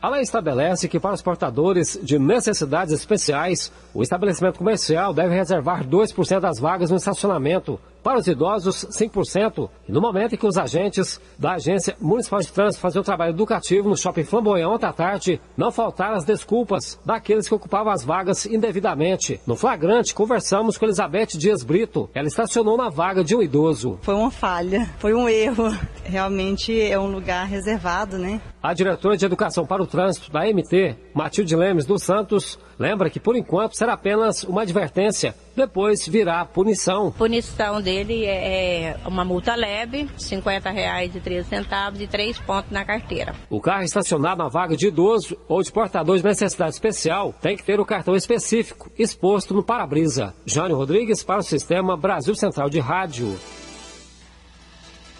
A lei estabelece que para os portadores de necessidades especiais, o estabelecimento comercial deve reservar 2% das vagas no estacionamento. Para os idosos, 5%. E no momento em que os agentes da Agência Municipal de Trânsito faziam um trabalho educativo no Shopping Flamboyant ontem à tarde, não faltaram as desculpas daqueles que ocupavam as vagas indevidamente. No flagrante, conversamos com Elizabeth Dias Brito. Ela estacionou na vaga de um idoso. Foi uma falha, foi um erro. Realmente é um lugar reservado, né? A diretora de Educação para o Trânsito da MT, Matilde Lemes dos Santos, lembra que por enquanto será apenas uma advertência, depois virá punição. A punição dele é uma multa leve, R$ 50,13 e 3 pontos na carteira. O carro estacionado na vaga de idoso ou de portador de necessidade especial tem que ter o cartão específico exposto no para-brisa. Jânio Rodrigues para o Sistema Brasil Central de Rádio.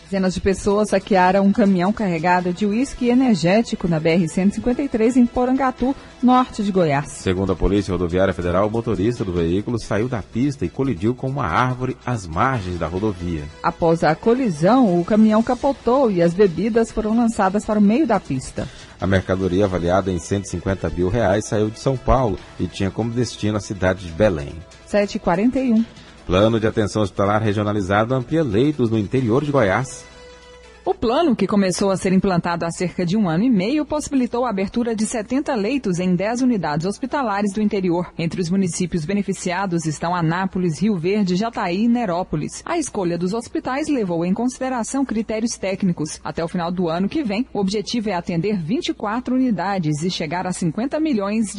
Dezenas de pessoas saquearam um caminhão carregado de uísque energético na BR-153 em Porangatu, norte de Goiás. Segundo a Polícia Rodoviária Federal, o motorista do veículo saiu da pista e colidiu com uma árvore às margens da rodovia. Após a colisão, o caminhão capotou e as bebidas foram lançadas para o meio da pista. A mercadoria, avaliada em R$150 mil, saiu de São Paulo e tinha como destino a cidade de Belém. 7h41. Plano de atenção hospitalar regionalizado amplia leitos no interior de Goiás. O plano, que começou a ser implantado há cerca de 1 ano e meio, possibilitou a abertura de 70 leitos em 10 unidades hospitalares do interior. Entre os municípios beneficiados estão Anápolis, Rio Verde, Jataí e Nerópolis. A escolha dos hospitais levou em consideração critérios técnicos. Até o final do ano que vem, o objetivo é atender 24 unidades e chegar a R$50 milhões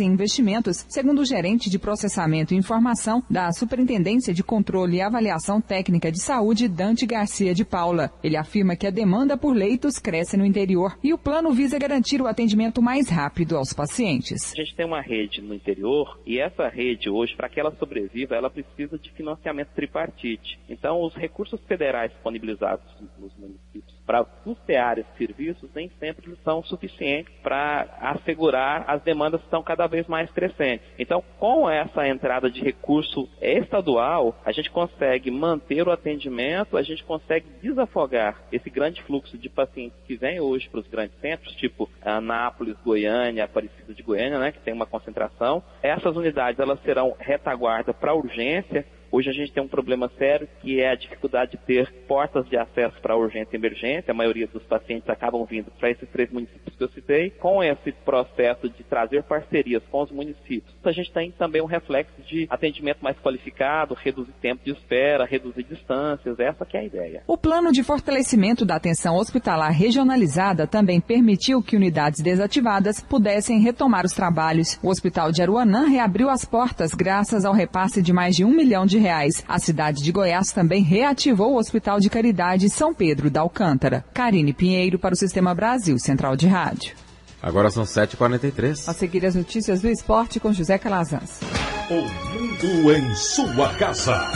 em investimentos, segundo o gerente de processamento e informação da Superintendência de Controle e Avaliação Técnica de Saúde, Dante Garcia de Paula. Ele afirma que a demanda por leitos cresce no interior e o plano visa garantir o atendimento mais rápido aos pacientes. A gente tem uma rede no interior e essa rede hoje, para que ela sobreviva, ela precisa de financiamento tripartite. Então, os recursos federais disponibilizados nos municípios para custear esses serviços nem sempre são suficientes para assegurar as demandas que estão cada vez mais crescentes. Então, com essa entrada de recurso estadual, a gente consegue manter o atendimento, a gente consegue desafogar esse grande fluxo de pacientes que vem hoje para os grandes centros, tipo Anápolis, Goiânia, Aparecida de Goiânia, né, que tem uma concentração. Essas unidades elas serão retaguarda para urgência. Hoje a gente tem um problema sério, que é a dificuldade de ter portas de acesso para urgência e emergência. A maioria dos pacientes acabam vindo para esses 3 municípios que eu citei. Com esse processo de trazer parcerias com os municípios, a gente tem também um reflexo de atendimento mais qualificado, reduzir tempo de espera, reduzir distâncias. Essa que é a ideia. O plano de fortalecimento da atenção hospitalar regionalizada também permitiu que unidades desativadas pudessem retomar os trabalhos. O Hospital de Aruanã reabriu as portas graças ao repasse de mais de R$1 milhão. A cidade de Goiás também reativou o Hospital de Caridade São Pedro da Alcântara. Karine Pinheiro para o Sistema Brasil Central de Rádio. Agora são 7h43. A seguir as notícias do esporte com José Calazans. O mundo em sua casa.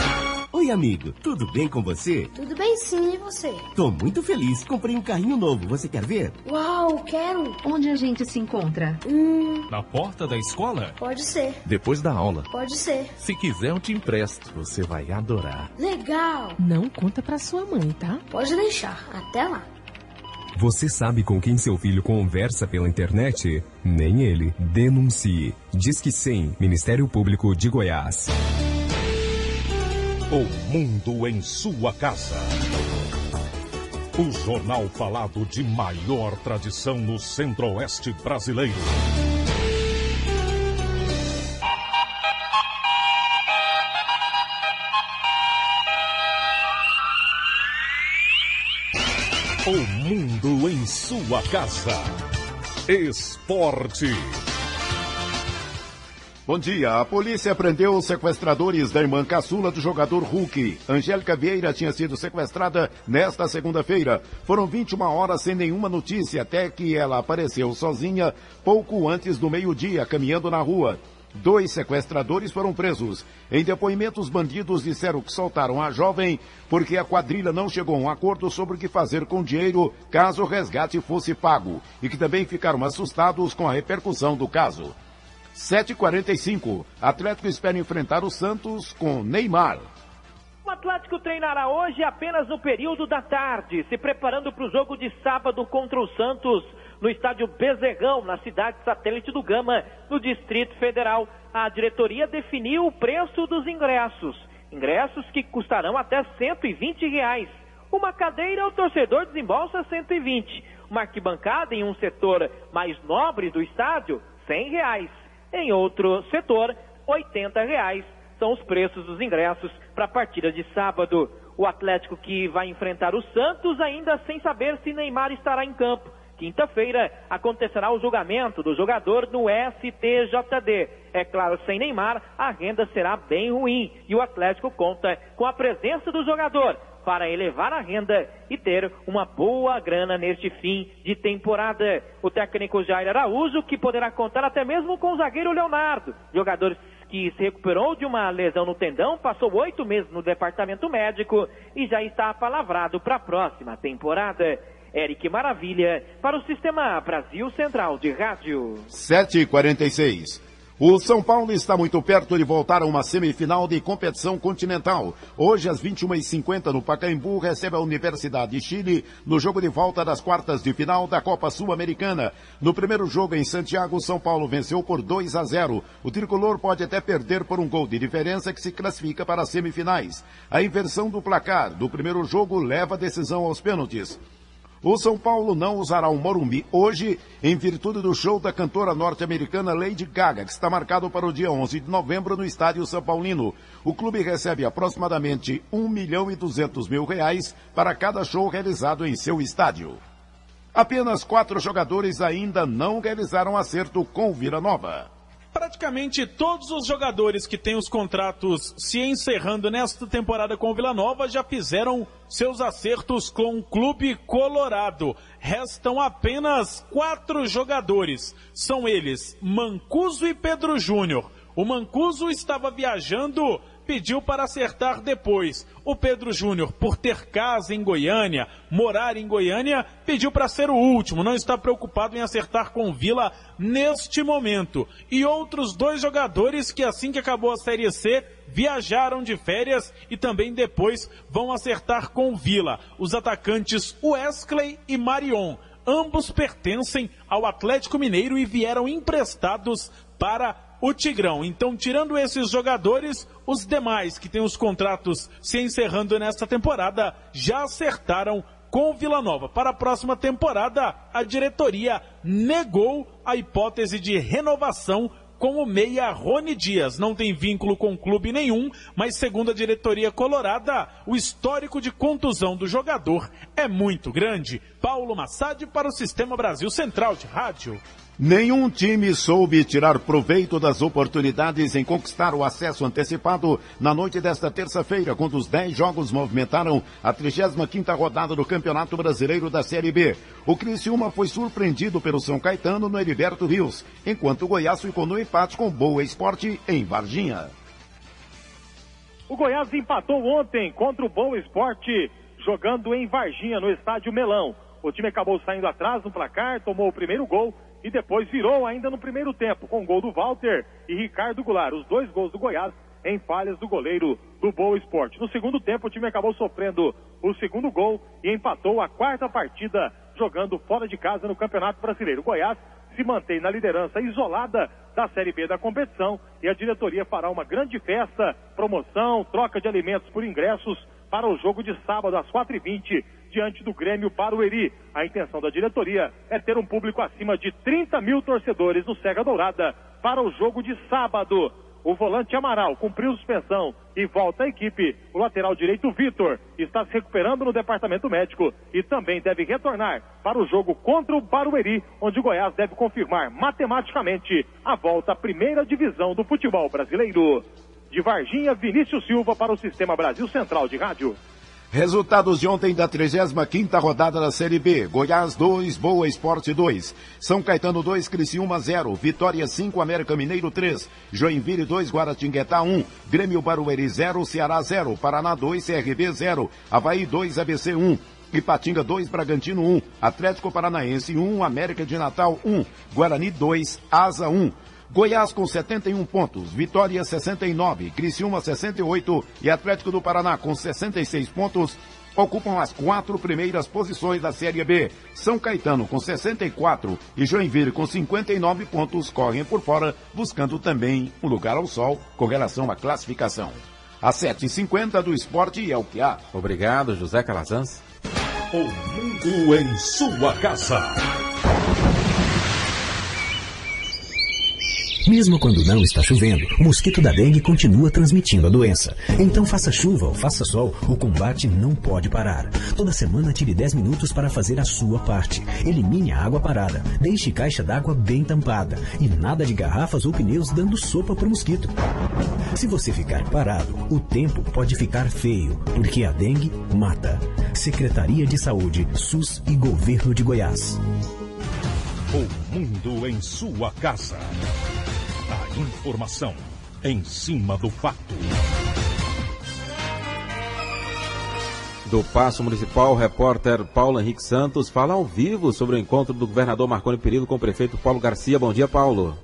Oi, amigo. Tudo bem com você? Tudo bem sim, e você? Tô muito feliz. Comprei um carrinho novo. Você quer ver? Uau, quero. Onde a gente se encontra? Na porta da escola? Pode ser. Depois da aula? Pode ser. Se quiser, eu te empresto. Você vai adorar. Legal. Não conta pra sua mãe, tá? Pode deixar. Até lá. Você sabe com quem seu filho conversa pela internet? Nem ele. Denuncie. Disque 100, Ministério Público de Goiás. O mundo em sua casa. O jornal falado de maior tradição no Centro-Oeste brasileiro. O mundo em sua casa. Esporte. Bom dia. A polícia prendeu os sequestradores da irmã caçula do jogador Hulk. Angélica Vieira tinha sido sequestrada nesta segunda-feira. Foram 21 horas sem nenhuma notícia, até que ela apareceu sozinha pouco antes do meio-dia, caminhando na rua. 2 sequestradores foram presos. Em depoimento, os bandidos disseram que soltaram a jovem porque a quadrilha não chegou a um acordo sobre o que fazer com o dinheiro caso o resgate fosse pago, e que também ficaram assustados com a repercussão do caso. 7h45, Atlético espera enfrentar o Santos com Neymar. O Atlético treinará hoje apenas no período da tarde, se preparando para o jogo de sábado contra o Santos, no estádio Bezerrão, na cidade satélite do Gama, no Distrito Federal. A diretoria definiu o preço dos ingressos. Ingressos que custarão até R$120. Uma cadeira o torcedor desembolsa R$120. Uma arquibancada em um setor mais nobre do estádio, R$100. Em outro setor, R$80 são os preços dos ingressos para a partida de sábado. O Atlético que vai enfrentar o Santos ainda sem saber se Neymar estará em campo. Quinta-feira acontecerá o julgamento do jogador no STJD. É claro, sem Neymar, a renda será bem ruim e o Atlético conta com a presença do jogador para elevar a renda e ter uma boa grana neste fim de temporada. O técnico Jair Araújo, que poderá contar até mesmo com o zagueiro Leonardo, jogador que se recuperou de uma lesão no tendão, passou 8 meses no departamento médico e já está apalavrado para a próxima temporada. Eric Maravilha, para o Sistema Brasil Central de Rádio. 7h46. O São Paulo está muito perto de voltar a uma semifinal de competição continental. Hoje, às 21h50, no Pacaembu, recebe a Universidade de Chile no jogo de volta das quartas de final da Copa Sul-Americana. No primeiro jogo em Santiago, o São Paulo venceu por 2-0. O tricolor pode até perder por um gol de diferença que se classifica para as semifinais. A inversão do placar do primeiro jogo leva a decisão aos pênaltis. O São Paulo não usará o Morumbi hoje em virtude do show da cantora norte-americana Lady Gaga, que está marcado para o dia 11 de novembro no Estádio São Paulino. O clube recebe aproximadamente R$1.200.000 para cada show realizado em seu estádio. Apenas 4 jogadores ainda não realizaram acerto com o Vila Nova. Praticamente todos os jogadores que têm os contratos se encerrando nesta temporada com o Vila Nova já fizeram seus acertos com o Clube Colorado. Restam apenas 4 jogadores. São eles Mancuso e Pedro Júnior. O Mancuso estava viajando, pediu para acertar depois. O Pedro Júnior, por ter casa em Goiânia, morar em Goiânia, pediu para ser o último, não está preocupado em acertar com o Vila neste momento. E outros 2 jogadores que assim que acabou a Série C, viajaram de férias e também depois vão acertar com o Vila. Os atacantes Wesley e Marion, ambos pertencem ao Atlético Mineiro e vieram emprestados para o Tigrão. Então, tirando esses jogadores, os demais que têm os contratos se encerrando nesta temporada já acertaram com o Vila Nova. Para a próxima temporada, a diretoria negou a hipótese de renovação com o meia Rony Dias. Não tem vínculo com clube nenhum, mas segundo a diretoria colorada, o histórico de contusão do jogador é muito grande. Paulo Massad para o Sistema Brasil Central de Rádio. Nenhum time soube tirar proveito das oportunidades em conquistar o acesso antecipado na noite desta terça-feira, quando os 10 jogos movimentaram a 35ª rodada do Campeonato Brasileiro da Série B. O Criciúma foi surpreendido pelo São Caetano no Heriberto Rios, enquanto o Goiás ficou no empate com Boa Esporte em Varginha. O Goiás empatou ontem contra o Boa Esporte, jogando em Varginha, no Estádio Melão. O time acabou saindo atrás no placar, tomou o primeiro gol e depois virou ainda no primeiro tempo, com o gol do Walter e Ricardo Goulart. Os 2 gols do Goiás em falhas do goleiro do Boa Esporte. No segundo tempo, o time acabou sofrendo o segundo gol e empatou a 4ª partida jogando fora de casa no Campeonato Brasileiro. O Goiás se mantém na liderança isolada da Série B da competição e a diretoria fará uma grande festa, promoção, troca de alimentos por ingressos para o jogo de sábado às 4h20 diante do Grêmio Barueri. A intenção da diretoria é ter um público acima de 30 mil torcedores no Serra Dourada para o jogo de sábado. O volante Amaral cumpriu suspensão e volta à equipe. O lateral direito Vitor está se recuperando no departamento médico e também deve retornar para o jogo contra o Barueri, onde o Goiás deve confirmar matematicamente a volta à primeira divisão do futebol brasileiro. De Varginha, Vinícius Silva para o Sistema Brasil Central de Rádio. Resultados de ontem da 35ª rodada da Série B. Goiás 2, Boa Esporte 2. São Caetano 2, Criciúma 0. Vitória 5, América Mineiro 3. Joinville 2, Guaratinguetá 1. Grêmio Barueri 0, Ceará 0. Paraná 2, CRB 0. Avaí 2, ABC 1. Ipatinga 2, Bragantino 1. Atlético Paranaense 1, América de Natal 1. Guarani 2, Asa 1. Goiás com 71 pontos, Vitória 69, Criciúma 68 e Atlético do Paraná com 66 pontos ocupam as 4 primeiras posições da Série B. São Caetano com 64 e Joinville com 59 pontos correm por fora, buscando também um lugar ao sol com relação à classificação. Às 7h50 do Esporte é o que há. Obrigado, José Calazans. O mundo em sua casa. Mesmo quando não está chovendo, o mosquito da dengue continua transmitindo a doença. Então faça chuva ou faça sol, o combate não pode parar. Toda semana tire 10 minutos para fazer a sua parte. Elimine a água parada, deixe caixa d'água bem tampada e nada de garrafas ou pneus dando sopa para o mosquito. Se você ficar parado, o tempo pode ficar feio, porque a dengue mata. Secretaria de Saúde, SUS e Governo de Goiás. O mundo em sua casa. A informação em cima do fato. Do Paço Municipal, o repórter Paulo Henrique Santos fala ao vivo sobre o encontro do governador Marconi Perillo com o prefeito Paulo Garcia. Bom dia, Paulo.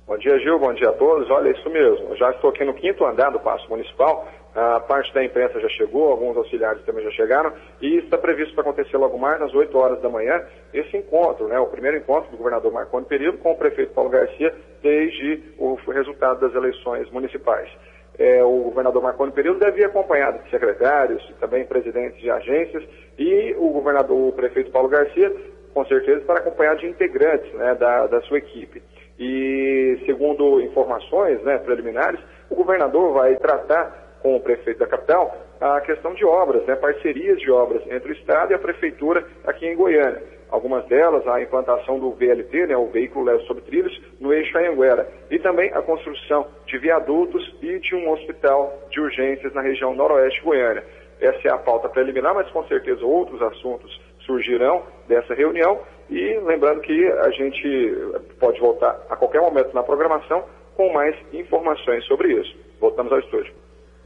Bom dia, Gil. Bom dia a todos. Olha, isso mesmo. Eu já estou aqui no 5º andar do Paço Municipal. A parte da imprensa já chegou, alguns auxiliares também já chegaram, e está previsto para acontecer logo mais, às 8 horas da manhã, esse encontro, né, o primeiro encontro do governador Marconi Perillo com o prefeito Paulo Garcia desde o resultado das eleições municipais. O governador Marconi Perillo deve ir acompanhado de secretários, também presidentes de agências, e o prefeito Paulo Garcia, com certeza, estará acompanhado de integrantes, né, da sua equipe. E, segundo informações, né, preliminares, o governador vai tratar com o prefeito da capital a questão de obras, né, parcerias de obras entre o Estado e a Prefeitura aqui em Goiânia. Algumas delas, a implantação do VLT, né, o Veículo Leve sobre Trilhos, no eixo Anhanguera, e também a construção de viadutos e de um hospital de urgências na região noroeste de Goiânia. Essa é a pauta preliminar, mas com certeza outros assuntos surgirão dessa reunião, e lembrando que a gente pode voltar a qualquer momento na programação com mais informações sobre isso. Voltamos ao estúdio.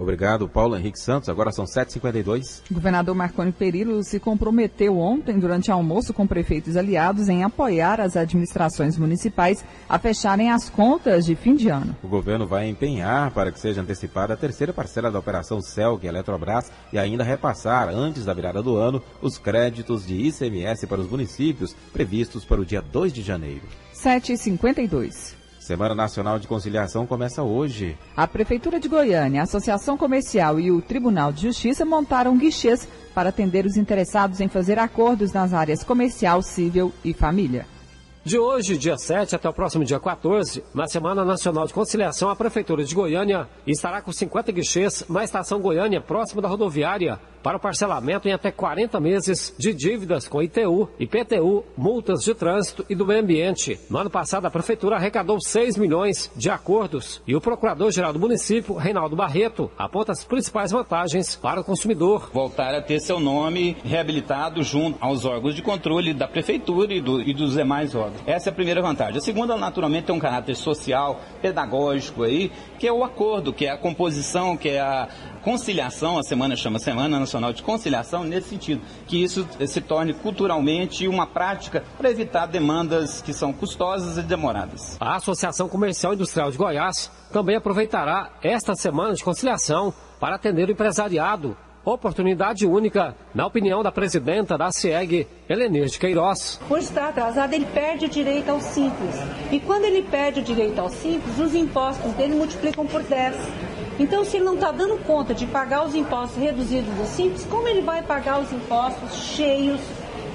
Obrigado, Paulo Henrique Santos. Agora são 7h52. O governador Marconi Perillo se comprometeu ontem, durante almoço com prefeitos aliados, em apoiar as administrações municipais a fecharem as contas de fim de ano. O governo vai empenhar para que seja antecipada a terceira parcela da Operação CELG Eletrobras e ainda repassar, antes da virada do ano, os créditos de ICMS para os municípios previstos para o dia 2 de janeiro. 7h52. Semana Nacional de Conciliação começa hoje. A Prefeitura de Goiânia, a Associação Comercial e o Tribunal de Justiça montaram guichês para atender os interessados em fazer acordos nas áreas comercial, civil e família. De hoje, dia 7, até o próximo dia 14, na Semana Nacional de Conciliação, a Prefeitura de Goiânia estará com 50 guichês na Estação Goiânia, próximo da rodoviária, para o parcelamento em até 40 meses de dívidas com ITU, IPTU, multas de trânsito e do meio ambiente. No ano passado, a Prefeitura arrecadou 6 milhões de acordos e o Procurador-Geral do município, Reinaldo Barreto, aponta as principais vantagens para o consumidor. Voltar a ter seu nome reabilitado junto aos órgãos de controle da Prefeitura e dos demais órgãos. Essa é a primeira vantagem. A segunda, naturalmente, tem um caráter social, pedagógico aí, que é o acordo, que é a composição, que é a conciliação. A semana chama Semana Nacional de Conciliação, nesse sentido, que isso se torne culturalmente uma prática para evitar demandas que são custosas e demoradas. A Associação Comercial e Industrial de Goiás também aproveitará esta Semana de Conciliação para atender o empresariado. Oportunidade única, na opinião da presidenta da CIEG, Helenir de Queiroz. Por estar atrasado, ele perde o direito ao Simples. E quando ele perde o direito ao Simples, os impostos dele multiplicam por 10. Então, se ele não está dando conta de pagar os impostos reduzidos do Simples, como ele vai pagar os impostos cheios,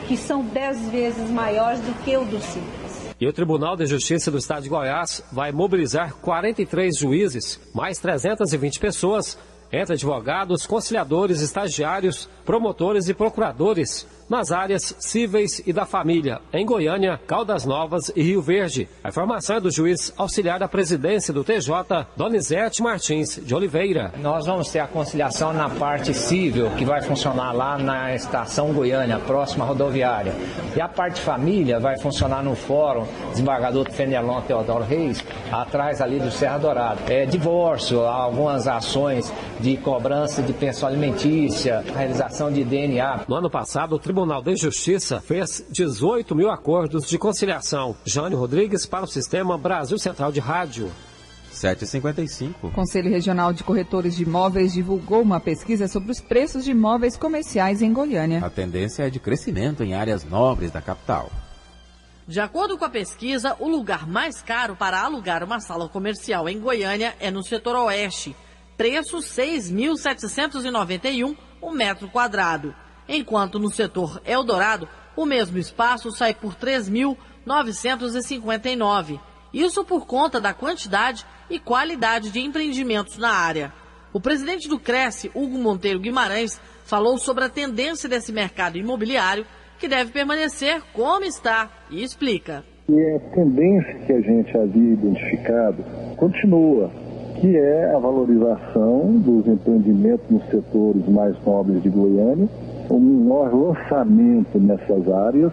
que são 10 vezes maiores do que o do Simples? E o Tribunal de Justiça do Estado de Goiás vai mobilizar 43 juízes, mais 320 pessoas, entre advogados, conciliadores, estagiários, promotores e procuradores, nas áreas cíveis e da família, em Goiânia, Caldas Novas e Rio Verde. A informação é do juiz auxiliar da presidência do TJ, Donizete Martins de Oliveira. Nós vamos ter a conciliação na parte civil, que vai funcionar lá na estação Goiânia, próxima à rodoviária. E a parte família vai funcionar no fórum desembargador Fenelon Teodoro Reis, atrás ali do Serra Dourada. Divórcio, algumas ações de cobrança de pensão alimentícia, realização de DNA. No ano passado, o Tribunal de Justiça fez 18 mil acordos de conciliação. Jânio Rodrigues para o Sistema Brasil Central de Rádio. 7h55. O Conselho Regional de Corretores de Imóveis divulgou uma pesquisa sobre os preços de imóveis comerciais em Goiânia. A tendência é de crescimento em áreas nobres da capital. De acordo com a pesquisa, o lugar mais caro para alugar uma sala comercial em Goiânia é no setor oeste. preço R$ 6.791 o metro quadrado, enquanto no setor Eldorado o mesmo espaço sai por R$ 3.959, isso por conta da quantidade e qualidade de empreendimentos na área. O presidente do Cresce, Hugo Monteiro Guimarães, falou sobre a tendência desse mercado imobiliário, que deve permanecer como está, e explica. E a tendência que a gente havia identificado continua, que é a valorização dos empreendimentos nos setores mais nobres de Goiânia, o menor lançamento nessas áreas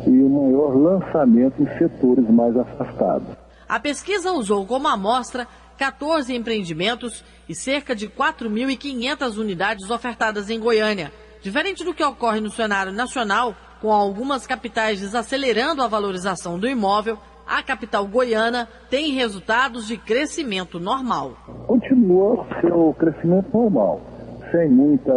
e o maior lançamento em setores mais afastados. A pesquisa usou como amostra 14 empreendimentos e cerca de 4.500 unidades ofertadas em Goiânia. Diferente do que ocorre no cenário nacional, com algumas capitais desacelerando a valorização do imóvel, a capital goiana tem resultados de crescimento normal. Continua seu crescimento normal, sem muita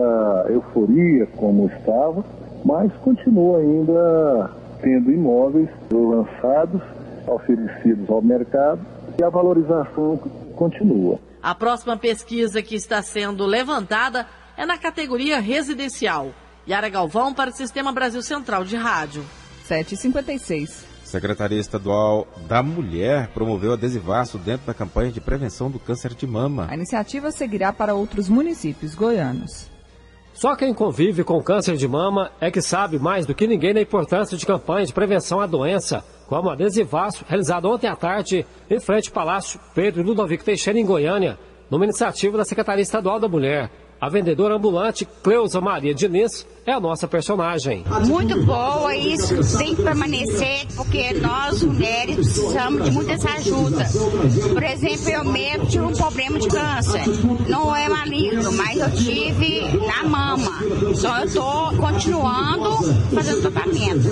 euforia como estava, mas continua ainda tendo imóveis lançados, oferecidos ao mercado, e a valorização continua. A próxima pesquisa que está sendo levantada é na categoria residencial. Yara Galvão para o Sistema Brasil Central de Rádio. 7h56. Secretaria Estadual da Mulher promoveu adesivaço dentro da campanha de prevenção do câncer de mama. A iniciativa seguirá para outros municípios goianos. Só quem convive com câncer de mama é que sabe mais do que ninguém da importância de campanhas de prevenção à doença, como o adesivaço realizado ontem à tarde em frente ao Palácio Pedro Ludovico Teixeira, em Goiânia, numa iniciativa da Secretaria Estadual da Mulher. A vendedora ambulante Cleusa Maria Diniz é a nossa personagem. Muito boa, isso tem que permanecer, porque nós, mulheres, precisamos de muita essa ajuda. Por exemplo, eu mesmo tive um problema de câncer. Não é maligno, mas eu tive na mama. Então eu estou continuando fazendo tratamento.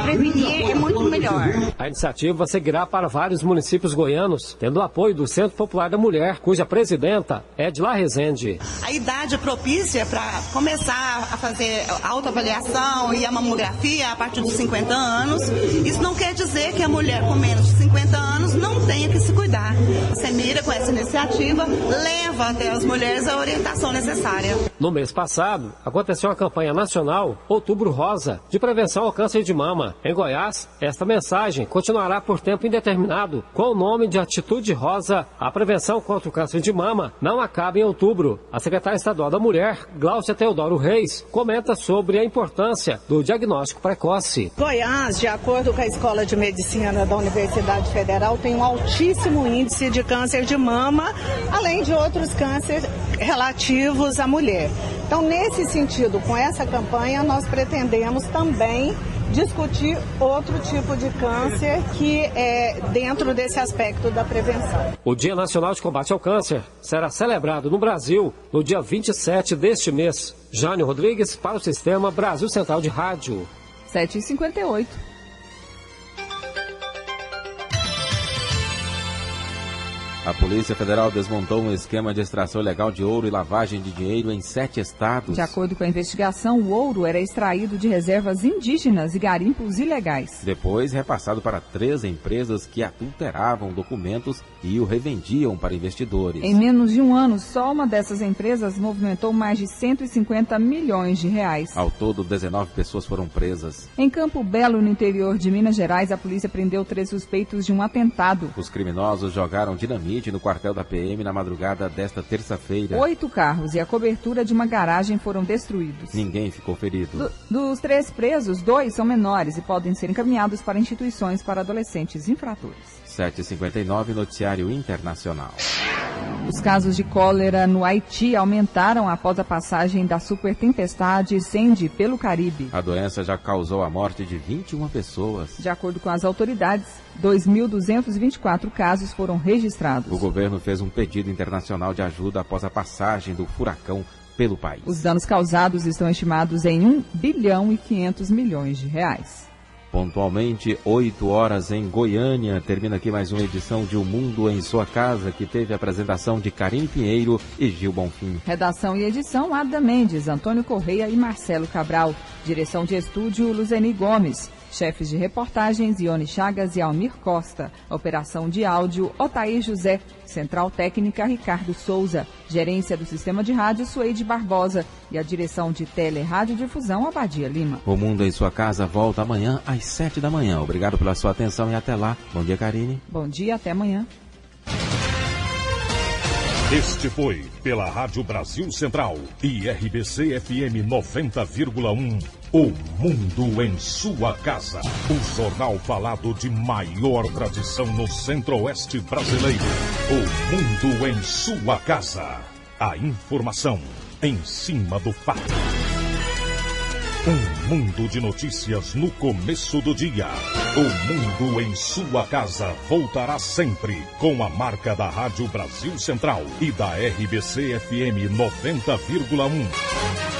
Prevenir é muito melhor. A iniciativa seguirá para vários municípios goianos, tendo o apoio do Centro Popular da Mulher, cuja presidenta é Edila Rezende. A idade propícia para começar a fazer autoavaliação e a mamografia a partir dos 50 anos. Isso não quer dizer que a mulher com menos de 50 anos não tenha que se cuidar. A Semira, com essa iniciativa, leva até as mulheres a orientação necessária. No mês passado, aconteceu a campanha nacional Outubro Rosa, de prevenção ao câncer de mama. Em Goiás, esta mensagem continuará por tempo indeterminado, com o nome de Atitude Rosa. A prevenção contra o câncer de mama não acaba em outubro. A secretária estadual da Mulher, Gláucia Teodoro Reis, comenta sobre a importância do diagnóstico precoce. Goiás, de acordo com a Escola de Medicina da Universidade Federal, tem um altíssimo índice de câncer de mama, além de outros cânceres relativos à mulher. Então, nesse sentido, com essa campanha, nós pretendemos também discutir outro tipo de câncer que é dentro desse aspecto da prevenção. O Dia Nacional de Combate ao Câncer será celebrado no Brasil no dia 27 deste mês. Jânio Rodrigues para o Sistema Brasil Central de Rádio. 7h58. A Polícia Federal desmontou um esquema de extração ilegal de ouro e lavagem de dinheiro em 7 estados. De acordo com a investigação, o ouro era extraído de reservas indígenas e garimpos ilegais. Depois repassado para 3 empresas que adulteravam documentos e o revendiam para investidores. Em menos de um ano, só uma dessas empresas movimentou mais de 150 milhões de reais. Ao todo, 19 pessoas foram presas. Em Campo Belo, no interior de Minas Gerais, a polícia prendeu 3 suspeitos de um atentado. Os criminosos jogaram dinamite no quartel da PM na madrugada desta terça-feira. 8 carros e a cobertura de uma garagem foram destruídos. Ninguém ficou ferido. Dos 3 presos, 2 são menores e podem ser encaminhados para instituições para adolescentes infratores. 7h59, Noticiário Internacional. Os casos de cólera no Haiti aumentaram após a passagem da supertempestade Sandy pelo Caribe. A doença já causou a morte de 21 pessoas. De acordo com as autoridades, 2.224 casos foram registrados. O governo fez um pedido internacional de ajuda após a passagem do furacão pelo país. Os danos causados estão estimados em 1 bilhão e 500 milhões de reais. Pontualmente, 8 horas em Goiânia. Termina aqui mais uma edição de O Mundo em Sua Casa, que teve a apresentação de Karine Pinheiro e Gil Bonfim. Redação e edição, Ada Mendes, Antônio Correia e Marcelo Cabral. Direção de estúdio, Luzeni Gomes. Chefes de reportagens, Ione Chagas e Almir Costa. Operação de áudio, Otair José. Central técnica, Ricardo Souza. Gerência do Sistema de Rádio, Sueide Barbosa. E a direção de Tele-Rádio-Difusão, Abadia Lima. O Mundo em Sua Casa volta amanhã às 7 da manhã. Obrigado pela sua atenção e até lá. Bom dia, Karine. Bom dia, até amanhã. Este foi, pela Rádio Brasil Central e RBC FM 90,1, O Mundo em Sua Casa. O jornal falado de maior tradição no Centro-Oeste brasileiro. O Mundo em Sua Casa. A informação em cima do fato. Um mundo de notícias no começo do dia. O Mundo em Sua Casa voltará sempre com a marca da Rádio Brasil Central e da RBC FM 90,1.